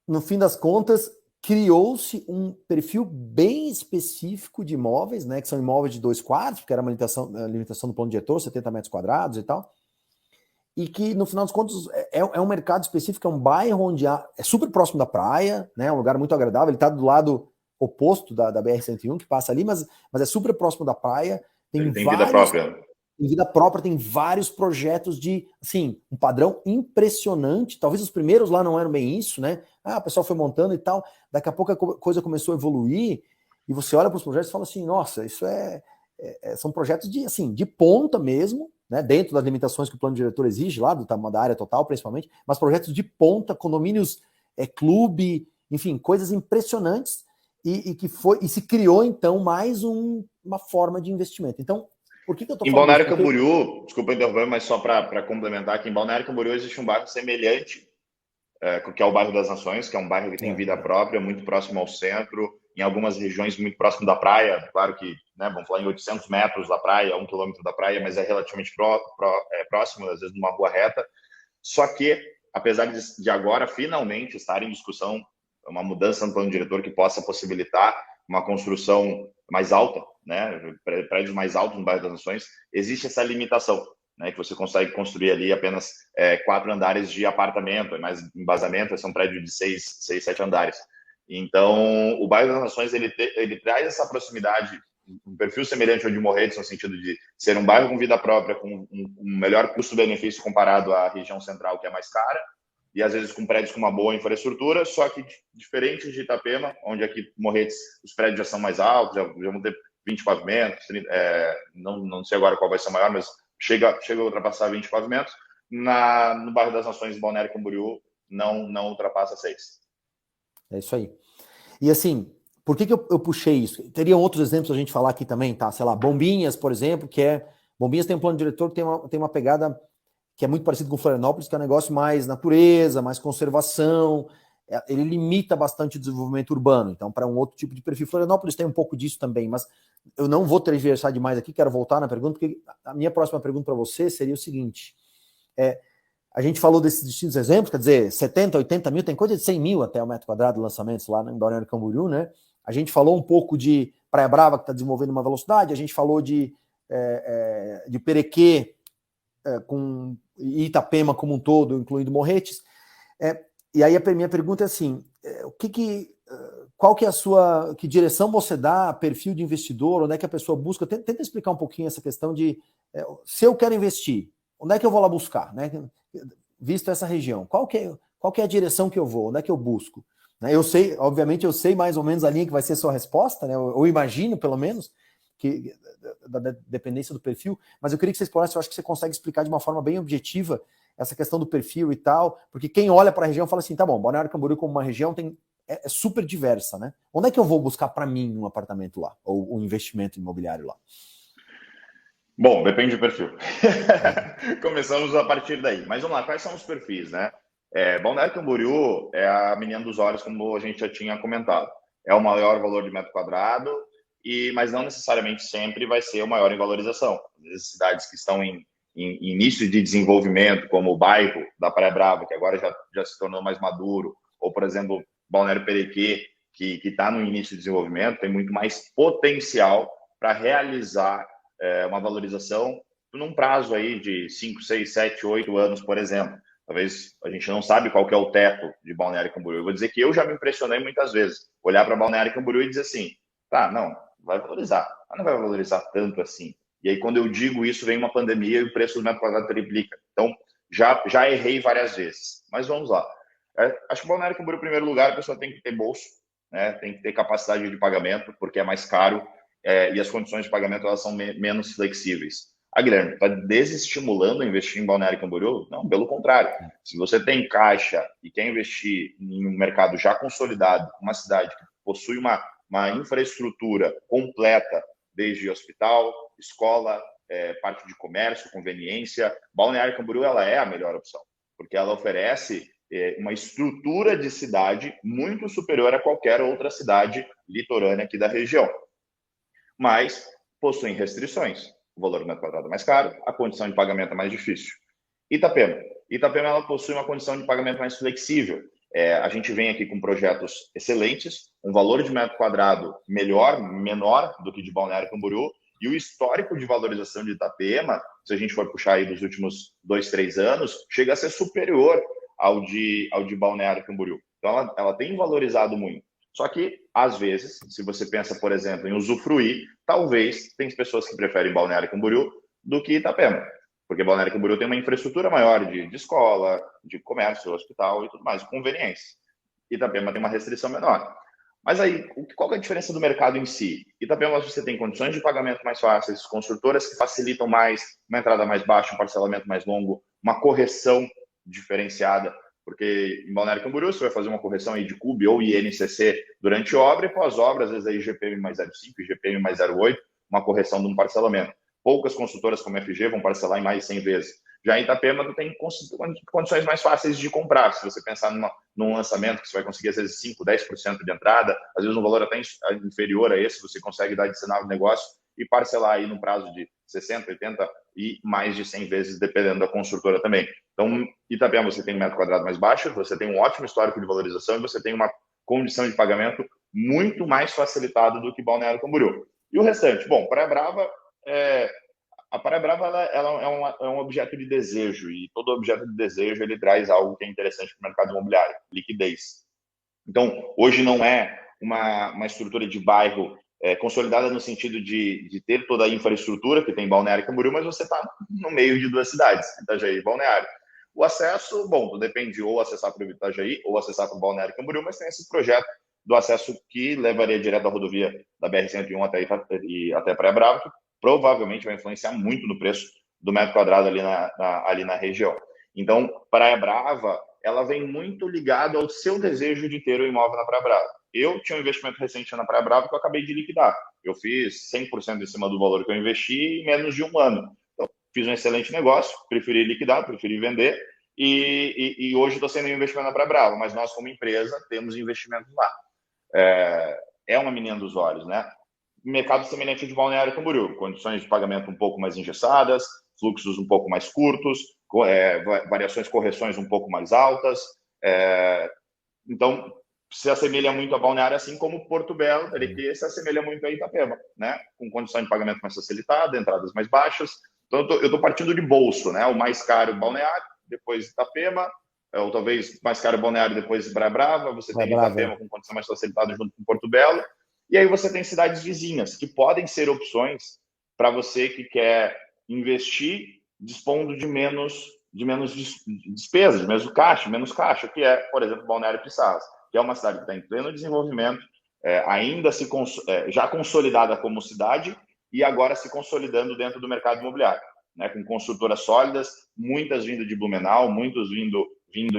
no fim das contas, criou-se um perfil bem específico de imóveis, né, que são imóveis de 2 quartos, porque era uma limitação do plano diretor, 70 metros quadrados e tal, e que, no final das contas, é um mercado específico, é um bairro onde é super próximo da praia, né, é um lugar muito agradável, ele está do lado oposto da BR-101, que passa ali, mas é super próximo da praia, tem vida própria. Em vida própria, tem vários projetos de, assim, um padrão impressionante. Talvez os primeiros lá não eram bem isso, né? O pessoal foi montando e tal. Daqui a pouco a coisa começou a evoluir e você olha para os projetos e fala assim, nossa, isso são projetos de, assim, de ponta mesmo, né? Dentro das limitações que o plano diretor exige lá, da área total, principalmente, mas projetos de ponta, condomínios, clube, enfim, coisas impressionantes e se criou, então, mais uma forma de investimento. Então, por que eu tô falando? Em Balneário Camboriú, desculpa interromper, mas só para complementar, que em Balneário Camboriú existe um bairro semelhante, que é o bairro das Nações, que é um bairro que tem vida própria, muito próximo ao centro, em algumas regiões muito próximo da praia, claro que, né, vamos falar em 800 metros da praia, 1 quilômetro da praia, mas é relativamente próximo, às vezes numa rua reta, só que, apesar de agora finalmente estar em discussão uma mudança no plano diretor que possa possibilitar uma construção mais alta, né, prédios mais altos no bairro das Nações, existe essa limitação, né, que você consegue construir ali apenas 4 andares de apartamento, mais embasamento, são prédios de 6, 7 andares. Então, o bairro das Nações, ele traz essa proximidade, um perfil semelhante ao de Morretes, no sentido de ser um bairro com vida própria, com um melhor custo-benefício comparado à região central, que é mais cara, e às vezes com prédios com uma boa infraestrutura, só que diferente de Itapema, onde aqui Morretes os prédios já são mais altos, já vão ter 20 pavimentos, 30, não sei agora qual vai ser o maior, mas chega a ultrapassar 20 pavimentos. No bairro das Nações, Balneário Camboriú, não ultrapassa 6. É isso aí. E assim, por que eu puxei isso? Teriam outros exemplos a gente falar aqui também, tá? Sei lá, Bombinhas, por exemplo, Bombinhas tem um plano diretor que tem uma pegada que é muito parecido com Florianópolis, que é um negócio mais natureza, mais conservação, ele limita bastante o desenvolvimento urbano, então para um outro tipo de perfil. Florianópolis tem um pouco disso também, mas eu não vou tergiversar demais aqui, quero voltar na pergunta, porque a minha próxima pergunta para você seria o seguinte, a gente falou desses distintos exemplos, quer dizer, 70, 80 mil, tem coisa de 100 mil até o metro quadrado de lançamentos lá em Balneário Camboriú, né? A gente falou um pouco de Praia Brava, que está desenvolvendo uma velocidade, a gente falou de Perequê, com Itapema como um todo, incluindo Morretes. E aí a minha pergunta é assim, qual que é a sua, que direção você dá, perfil de investidor, onde é que a pessoa busca? Tenta explicar um pouquinho essa questão de, se eu quero investir, onde é que eu vou lá buscar, né? Visto essa região, qual que é a direção que eu vou, onde é que eu busco? Eu sei, obviamente eu sei mais ou menos a linha que vai ser a sua resposta, né? Eu imagino, pelo menos, da dependência do perfil, mas eu queria que você explorasse, eu acho que você consegue explicar de uma forma bem objetiva essa questão do perfil e tal, porque quem olha para a região fala assim, tá bom, Balneário Camboriú como uma região é super diversa, né? Onde é que eu vou buscar para mim um apartamento lá, ou um investimento imobiliário lá? Bom, depende do perfil. Começamos a partir daí. Mas vamos lá, quais são os perfis, né? Balneário Camboriú é a menina dos olhos, como a gente já tinha comentado. É o maior valor de metro quadrado, mas não necessariamente sempre vai ser o maior em valorização. As cidades que estão em em início de desenvolvimento, como o bairro da Praia Brava, que agora já se tornou mais maduro, ou, por exemplo, Balneário Perequê, que está no início de desenvolvimento, tem muito mais potencial para realizar uma valorização num prazo aí de 5, 6, 7, 8 anos, por exemplo. Talvez a gente não sabe qual que é o teto de Balneário Camboriú. Eu vou dizer que eu já me impressionei muitas vezes. Olhar para Balneário Camboriú e dizer assim, tá, não, vai valorizar, mas não vai valorizar tanto assim. E aí, quando eu digo isso, vem uma pandemia e o preço do metro quadrado triplica. Então, já errei várias vezes. Mas vamos lá. Acho que Balneário Camboriú, em primeiro lugar, a pessoa tem que ter bolso, né? Tem que ter capacidade de pagamento, porque é mais caro e as condições de pagamento elas são menos flexíveis. Guilherme, está desestimulando a investir em Balneário Camboriú? Não, pelo contrário. Se você tem caixa e quer investir em um mercado já consolidado, uma cidade que possui uma infraestrutura completa, desde hospital, escola, parte de comércio, conveniência, Balneário Camboriú ela é a melhor opção, porque ela oferece uma estrutura de cidade muito superior a qualquer outra cidade litorânea aqui da região. Mas possuem restrições. O valor do metro quadrado é mais caro, a condição de pagamento é mais difícil. Itapema ela possui uma condição de pagamento mais flexível. A gente vem aqui com projetos excelentes, um valor de metro quadrado menor do que de Balneário Camboriú, e o histórico de valorização de Itapema, se a gente for puxar aí dos últimos 2, 3 anos, chega a ser superior ao de Balneário Camboriú. Então, ela tem valorizado muito. Só que, às vezes, se você pensa, por exemplo, em usufruir, talvez tem pessoas que preferem Balneário Camboriú do que Itapema. Porque Balneário Camboriú tem uma infraestrutura maior de escola, de comércio, hospital e tudo mais, conveniência. Itapema tem uma restrição menor. Mas aí, qual que é a diferença do mercado em si? Itapema você tem condições de pagamento mais fáceis, construtoras que facilitam mais, uma entrada mais baixa, um parcelamento mais longo, uma correção diferenciada. Porque em Balneário Camboriú você vai fazer uma correção aí de CUB ou INCC durante obra e pós-obra, às vezes aí IGPM mais 0,5, IGPM mais 0,8, uma correção de um parcelamento. Poucas construtoras como a FG vão parcelar em mais de 100 vezes. Já em Itapema, tu tem condições mais fáceis de comprar. Se você pensar num lançamento que você vai conseguir, às vezes, 5%, 10% de entrada, às vezes um valor até inferior a esse, você consegue dar de sinal de negócio e parcelar aí no prazo de 60, 80 e mais de 100 vezes, dependendo da construtora também. Então, Itapema, você tem um metro quadrado mais baixo, você tem um ótimo histórico de valorização e você tem uma condição de pagamento muito mais facilitada do que Balneário Camboriú. E o restante? Bom, Praia Brava... A Praia Brava ela é um objeto de desejo, e todo objeto de desejo ele traz algo que é interessante para o mercado imobiliário, liquidez. Então, hoje não é uma estrutura de bairro consolidada no sentido de ter toda a infraestrutura que tem Balneário Camboriú, mas você está no meio de 2 cidades, Itajaí e Balneário. O acesso, bom, depende ou acessar para o Itajaí ou acessar para o Balneário Camboriú, mas tem esse projeto do acesso que levaria direto da rodovia da BR-101 até Praia Brava, que provavelmente vai influenciar muito no preço do metro quadrado ali na região. Então, Praia Brava, ela vem muito ligada ao seu desejo de ter o imóvel na Praia Brava. Eu tinha um investimento recente na Praia Brava que eu acabei de liquidar. Eu fiz 100% em cima do valor que eu investi em menos de 1 ano. Então, fiz um excelente negócio, preferi liquidar, preferi vender, e hoje estou sendo um investimento na Praia Brava, mas nós, como empresa, temos investimentos lá. É uma menina dos olhos, né? Mercado semelhante de Balneário Camboriú, condições de pagamento um pouco mais engessadas, fluxos um pouco mais curtos, variações, correções um pouco mais altas. Então, se assemelha muito a Balneário, assim como Porto Belo, que se assemelha muito a Itapema, né? Com condição de pagamento mais facilitada, entradas mais baixas. Então, eu estou partindo de bolso, né? O mais caro Balneário, depois Itapema, ou talvez mais caro Balneário, depois Praia Brava. Você tem Itapema com condição mais facilitada junto com Porto Belo. E aí você tem cidades vizinhas, que podem ser opções para você que quer investir dispondo de menos despesas, de menos caixa, que é, por exemplo, Balneário Pissarras, que é uma cidade que está em pleno desenvolvimento, ainda já consolidada como cidade e agora se consolidando dentro do mercado imobiliário, né, com construtoras sólidas, muitas vindo de Blumenau, muitos vindo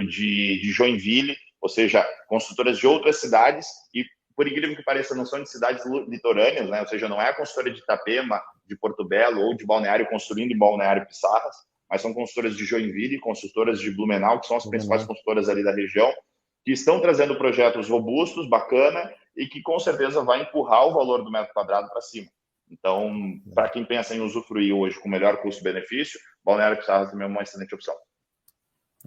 de Joinville, ou seja, construtoras de outras cidades e, por incrível que pareça, não são de cidades litorâneas, né? Ou seja, não é a consultora de Itapema, de Porto Belo ou de Balneário construindo em Balneário Pissarras, mas são consultoras de Joinville, consultoras de Blumenau, que são as principais consultoras ali da região, que estão trazendo projetos robustos, bacana, e que com certeza vai empurrar o valor do metro quadrado para cima. Então, para quem pensa em usufruir hoje com melhor custo-benefício, Balneário Pissarras também é uma excelente opção.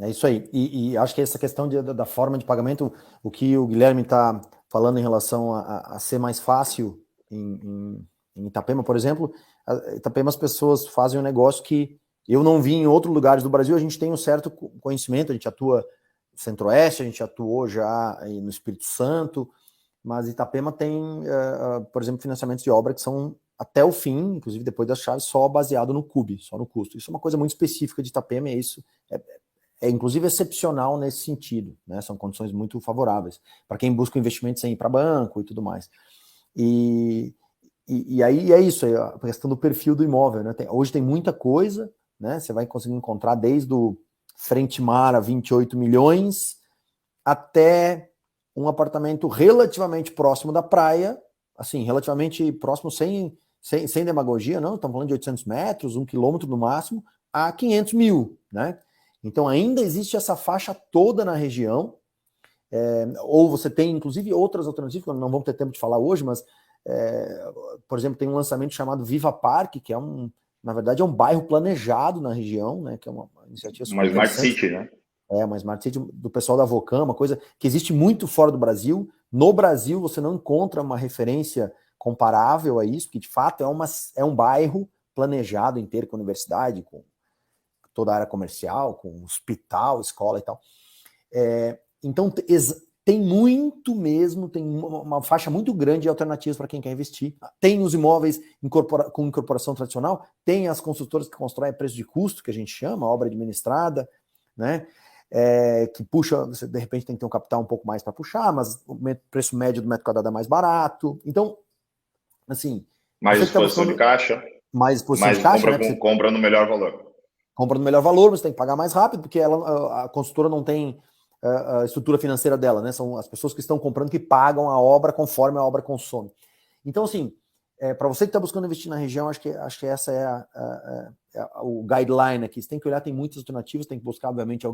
É isso aí. E acho que essa questão da forma de pagamento, o que o Guilherme está falando em relação a ser mais fácil em Itapema, por exemplo, Itapema as pessoas fazem um negócio que eu não vi em outros lugares do Brasil. A gente tem um certo conhecimento, a gente atua no Centro-Oeste, a gente atuou já no Espírito Santo, mas Itapema tem, por exemplo, financiamentos de obra que são até o fim, inclusive depois das chaves, só baseado no CUB, só no custo. Isso é uma coisa muito específica de Itapema, é inclusive excepcional nesse sentido, né? São condições muito favoráveis para quem busca investimento sem ir para banco e tudo mais. E aí é isso, a questão do perfil do imóvel, né? Hoje tem muita coisa, né? Você vai conseguir encontrar desde o frente mar a 28 milhões até um apartamento relativamente próximo da praia, assim, relativamente próximo, sem demagogia, não, estamos falando de 800 metros, 1 quilômetro no máximo, a 500 mil, né? Então ainda existe essa faixa toda na região, ou você tem inclusive outras alternativas, que não vamos ter tempo de falar hoje, mas por exemplo, tem um lançamento chamado Viva Parque, que na verdade é um bairro planejado na região, né? Que é uma iniciativa super Smart City, né? Uma Smart City do pessoal da Vocam, uma coisa que existe muito fora do Brasil. No Brasil você não encontra uma referência comparável a isso, porque de fato é um bairro planejado inteiro com universidade, com toda a área comercial, com hospital, escola e tal. Então tem muito mesmo, tem uma faixa muito grande de alternativas para quem quer investir. Tem os imóveis com incorporação tradicional, tem as construtoras que constroem a preço de custo, que a gente chama, obra administrada, né? Que puxa, você de repente tem que ter um capital um pouco mais para puxar, mas o preço médio do metro quadrado é mais barato. Então, assim... Mais exposição de caixa. Mais exposição de caixa, compra no melhor valor. Compra no melhor valor, mas tem que pagar mais rápido, porque a construtora não tem a estrutura financeira dela, né? São as pessoas que estão comprando que pagam a obra conforme a obra consome. Então, assim, para você que está buscando investir na região, acho que essa é o guideline aqui. Você tem que olhar, tem muitas alternativas, tem que buscar, obviamente,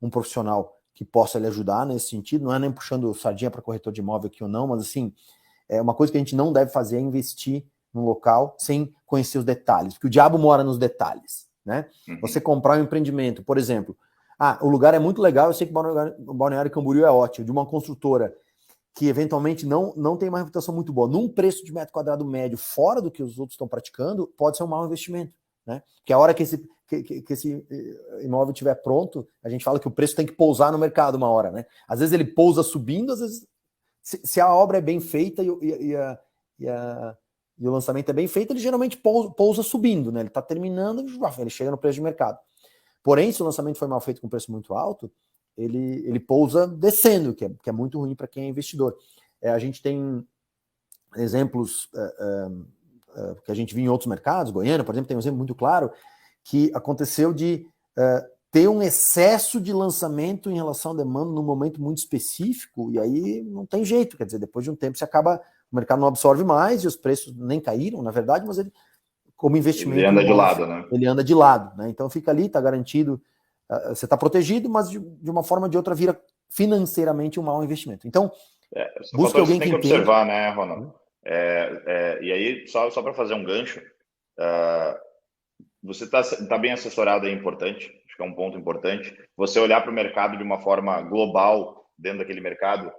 um profissional que possa lhe ajudar nesse sentido. Não é nem puxando sardinha para corretor de imóvel aqui ou não, mas, assim, uma coisa que a gente não deve fazer é investir num local sem conhecer os detalhes, porque o diabo mora nos detalhes. Né? Uhum. Você comprar um empreendimento, por exemplo, o lugar é muito legal, eu sei que o Balneário Camboriú é ótimo, de uma construtora que eventualmente não tem uma reputação muito boa, num preço de metro quadrado médio fora do que os outros estão praticando, pode ser um mau investimento, né? Porque a hora que esse imóvel estiver pronto, a gente fala que o preço tem que pousar no mercado uma hora, né? Às vezes ele pousa subindo, às vezes, se a obra é bem feita e o lançamento é bem feito, ele geralmente pousa subindo, né? Ele está terminando, ele chega no preço de mercado. Porém, se o lançamento foi mal feito com preço muito alto, ele pousa descendo, que é muito ruim para quem é investidor. A gente tem exemplos que a gente viu em outros mercados, Goiânia, por exemplo, tem um exemplo muito claro, que aconteceu de ter um excesso de lançamento em relação à demanda num momento muito específico, e aí não tem jeito, quer dizer, depois de um tempo o mercado não absorve mais e os preços nem caíram, na verdade, mas ele, como investimento... Ele anda de lado, né? Ele anda de lado, né? Então fica ali, está garantido, você está protegido, mas de uma forma ou de outra vira financeiramente um mau investimento. Então, busca alguém que entenda. Observar, né, Ronald? E aí, só para fazer um gancho, você está bem assessorado, é importante, acho que é um ponto importante. Você olhar para o mercado de uma forma global, dentro daquele mercado,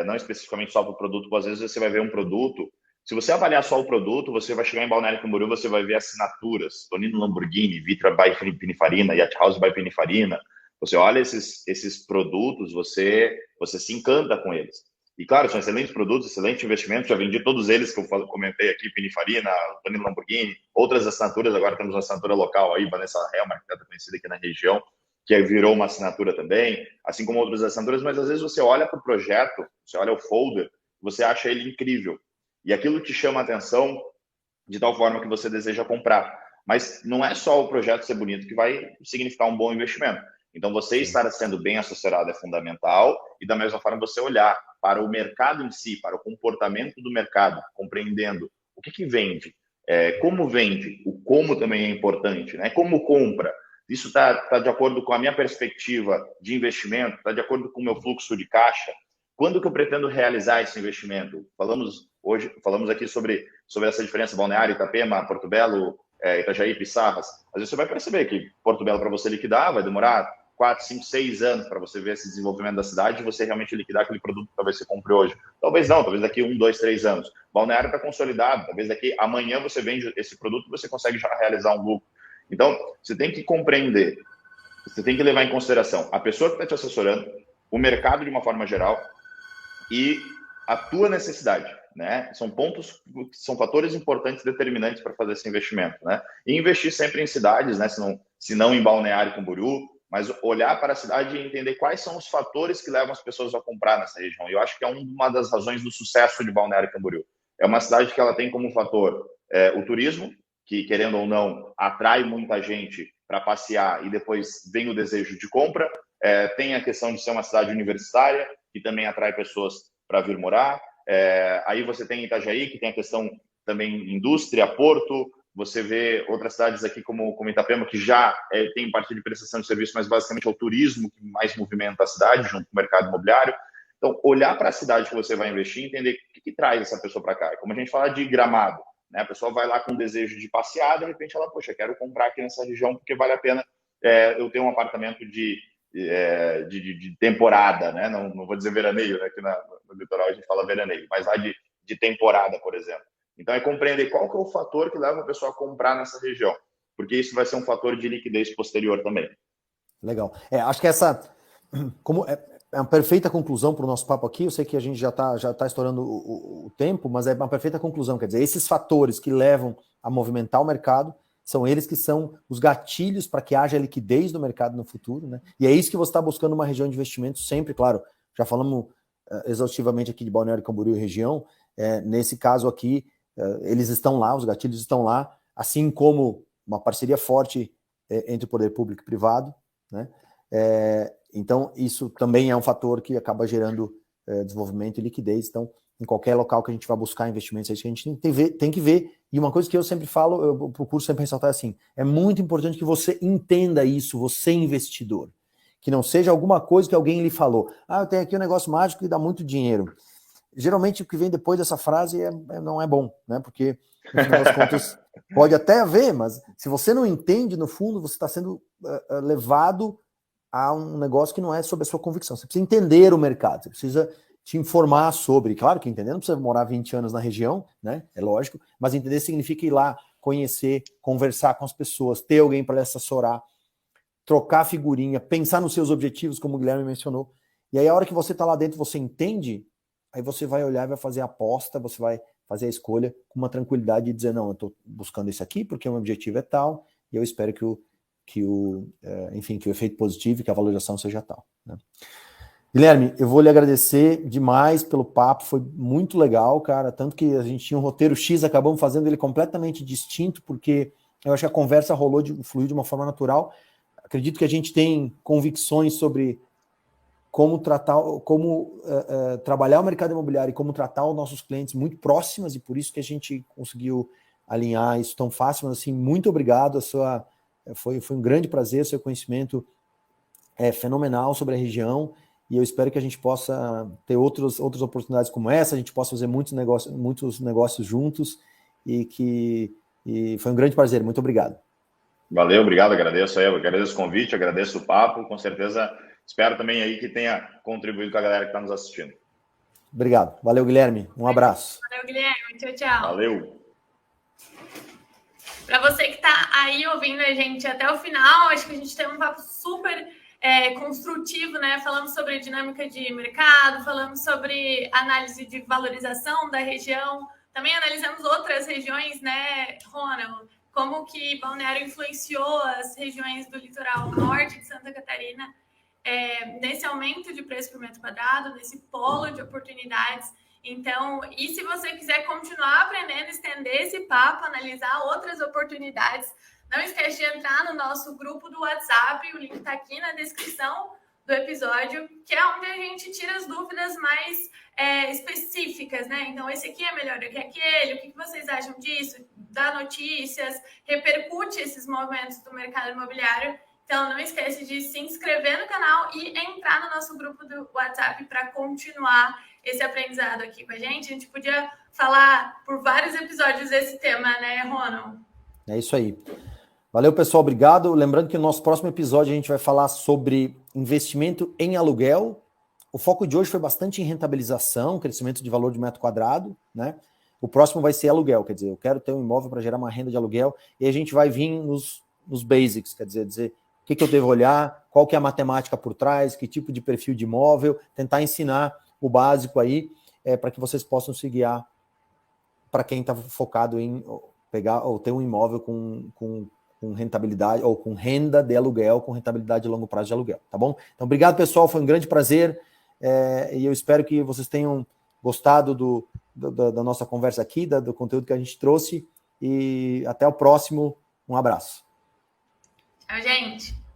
não especificamente só para o produto, às vezes você vai ver um produto, se você avaliar só o produto, você vai chegar em Balneário Camboriú, você vai ver assinaturas, Tonino Lamborghini, Vitra by Pininfarina, Yacht House by Pininfarina. Você olha esses produtos, você se encanta com eles. E claro, são excelentes produtos, excelentes investimentos, já vendi todos eles que eu comentei aqui, Pininfarina, Tonino Lamborghini, outras assinaturas, agora temos uma assinatura local aí, Vanessa Helmer, que está conhecida aqui na região, que virou uma assinatura também, assim como outras assinaturas, mas às vezes você olha para o projeto, você olha o folder, você acha ele incrível. E aquilo te chama a atenção de tal forma que você deseja comprar. Mas não é só o projeto ser bonito que vai significar um bom investimento. Então, você estar sendo bem assessorado é fundamental e, da mesma forma, você olhar para o mercado em si, para o comportamento do mercado, compreendendo o que vende, como vende, o como também é importante, né? Como compra. Isso está de acordo com a minha perspectiva de investimento, está de acordo com o meu fluxo de caixa. Quando que eu pretendo realizar esse investimento? Falamos Hoje, falamos aqui sobre essa diferença Balneário, Itapema, Porto Belo, Itajaí, Pissarras. Às vezes você vai perceber que Porto Belo, para você liquidar, vai demorar 4, 5, 6 anos para você ver esse desenvolvimento da cidade e você realmente liquidar aquele produto que talvez você compre hoje. Talvez não, talvez daqui 1, 2, 3 anos. Balneário está consolidado, talvez daqui amanhã você vende esse produto e você consegue já realizar um lucro. Então, você tem que compreender, você tem que levar em consideração a pessoa que está te assessorando, o mercado de uma forma geral e a tua necessidade, né? São pontos, são fatores importantes, determinantes para fazer esse investimento, né? E investir sempre em cidades, né? Se não em Balneário Camboriú, mas olhar para a cidade e entender quais são os fatores que levam as pessoas a comprar nessa região. E eu acho que é uma das razões do sucesso de Balneário Camboriú. É uma cidade que ela tem como fator o turismo, que, querendo ou não, atrai muita gente para passear e depois vem o desejo de compra. Tem a questão de ser uma cidade universitária, que também atrai pessoas para vir morar. Aí você tem Itajaí, que tem a questão também indústria, porto. Você vê outras cidades aqui como Itapema, que já tem parte de prestação de serviço, mas basicamente é o turismo que mais movimenta a cidade, junto com o mercado imobiliário. Então, olhar para a cidade que você vai investir e entender o que traz essa pessoa para cá. Como a gente fala de Gramado, né? A pessoa vai lá com desejo de passear, de repente ela, poxa, quero comprar aqui nessa região porque vale a pena eu ter um apartamento de temporada, né? Não vou dizer veraneio, né? Aqui no litoral a gente fala veraneio, mas lá de temporada, por exemplo. Então, é compreender qual que é o fator que leva a pessoa a comprar nessa região, porque isso vai ser um fator de liquidez posterior também. Legal. Acho que essa é uma perfeita conclusão para o nosso papo aqui. Eu sei que a gente já tá estourando o tempo, mas é uma perfeita conclusão. Quer dizer, esses fatores que levam a movimentar o mercado são eles que são os gatilhos para que haja liquidez do mercado no futuro, né? E é isso que você está buscando uma região de investimento sempre, claro. Já falamos exaustivamente aqui de Balneário Camboriú e região. Nesse caso aqui, eles estão lá, os gatilhos estão lá, assim como uma parceria forte entre o poder público e privado, né? Então, isso também é um fator que acaba gerando desenvolvimento e liquidez. Então, em qualquer local que a gente vai buscar investimentos, é isso que a gente tem que ver. E uma coisa que eu sempre falo, eu procuro sempre ressaltar assim, é muito importante que você entenda isso, você investidor. Que não seja alguma coisa que alguém lhe falou. Eu tenho aqui um negócio mágico que dá muito dinheiro. Geralmente o que vem depois dessa frase não é bom, né? Porque, no final das contas, pode até haver, mas se você não entende, no fundo, você está sendo levado a um negócio que não é sobre a sua convicção. Você precisa entender o mercado, você precisa te informar sobre. Claro que entender, não precisa morar 20 anos na região, né? É lógico, mas entender significa ir lá, conhecer, conversar com as pessoas, ter alguém para assessorar, trocar figurinha, pensar nos seus objetivos, como o Guilherme mencionou. E aí, a hora que você está lá dentro, você entende. Aí você vai olhar e vai fazer a aposta, você vai fazer a escolha com uma tranquilidade e dizer, não, eu estou buscando isso aqui porque o meu objetivo é tal e eu espero que o efeito positivo e que a valorização seja tal, né? Guilherme, eu vou lhe agradecer demais pelo papo, foi muito legal, cara, tanto que a gente tinha um roteiro X, acabamos fazendo ele completamente distinto, porque eu acho que a conversa fluiu de uma forma natural. Acredito que a gente tem convicções sobre como trabalhar o mercado imobiliário e como tratar os nossos clientes muito próximas, e por isso que a gente conseguiu alinhar isso tão fácil. Mas assim, muito obrigado, foi um grande prazer, seu conhecimento é fenomenal sobre a região, e eu espero que a gente possa ter outras oportunidades como essa, a gente possa fazer muitos negócios juntos, e foi um grande prazer. Muito obrigado. Valeu, obrigado, agradeço o convite, agradeço o papo, com certeza. Espero também aí que tenha contribuído com a galera que está nos assistindo. Obrigado. Valeu, Guilherme. Um abraço. Valeu, Guilherme. Tchau, tchau. Valeu. Para você que está aí ouvindo a gente até o final, acho que a gente tem um papo super construtivo, né? Falamos sobre dinâmica de mercado, falamos sobre análise de valorização da região. Também analisamos outras regiões, né, Ronald? Como que Balneário influenciou as regiões do litoral norte de Santa Catarina nesse aumento de preço por metro quadrado, nesse polo de oportunidades. Então, e se você quiser continuar aprendendo, estender esse papo, analisar outras oportunidades, não esquece de entrar no nosso grupo do WhatsApp, o link está aqui na descrição do episódio, que é onde a gente tira as dúvidas mais específicas, né? Então, esse aqui é melhor do que aquele, o que vocês acham disso? Dá notícias, repercute esses movimentos do mercado imobiliário. Então, não esquece de se inscrever no canal e entrar no nosso grupo do WhatsApp para continuar esse aprendizado aqui com a gente podia falar por vários episódios desse tema, né, Ronald? É isso aí. Valeu, pessoal, obrigado. Lembrando que no nosso próximo episódio a gente vai falar sobre investimento em aluguel. O foco de hoje foi bastante em rentabilização, crescimento de valor de metro quadrado, né? O próximo vai ser aluguel, quer dizer, eu quero ter um imóvel para gerar uma renda de aluguel, e a gente vai vir nos basics, quer dizer o que eu devo olhar, qual que é a matemática por trás, que tipo de perfil de imóvel, tentar ensinar o básico aí, para que vocês possam se guiar para quem está focado em pegar ou ter um imóvel com rentabilidade, ou com renda de aluguel, com rentabilidade de longo prazo de aluguel, tá bom? Então, obrigado, pessoal, foi um grande prazer, e eu espero que vocês tenham gostado da nossa conversa aqui, do conteúdo que a gente trouxe, e até o próximo, um abraço. Tchau, gente!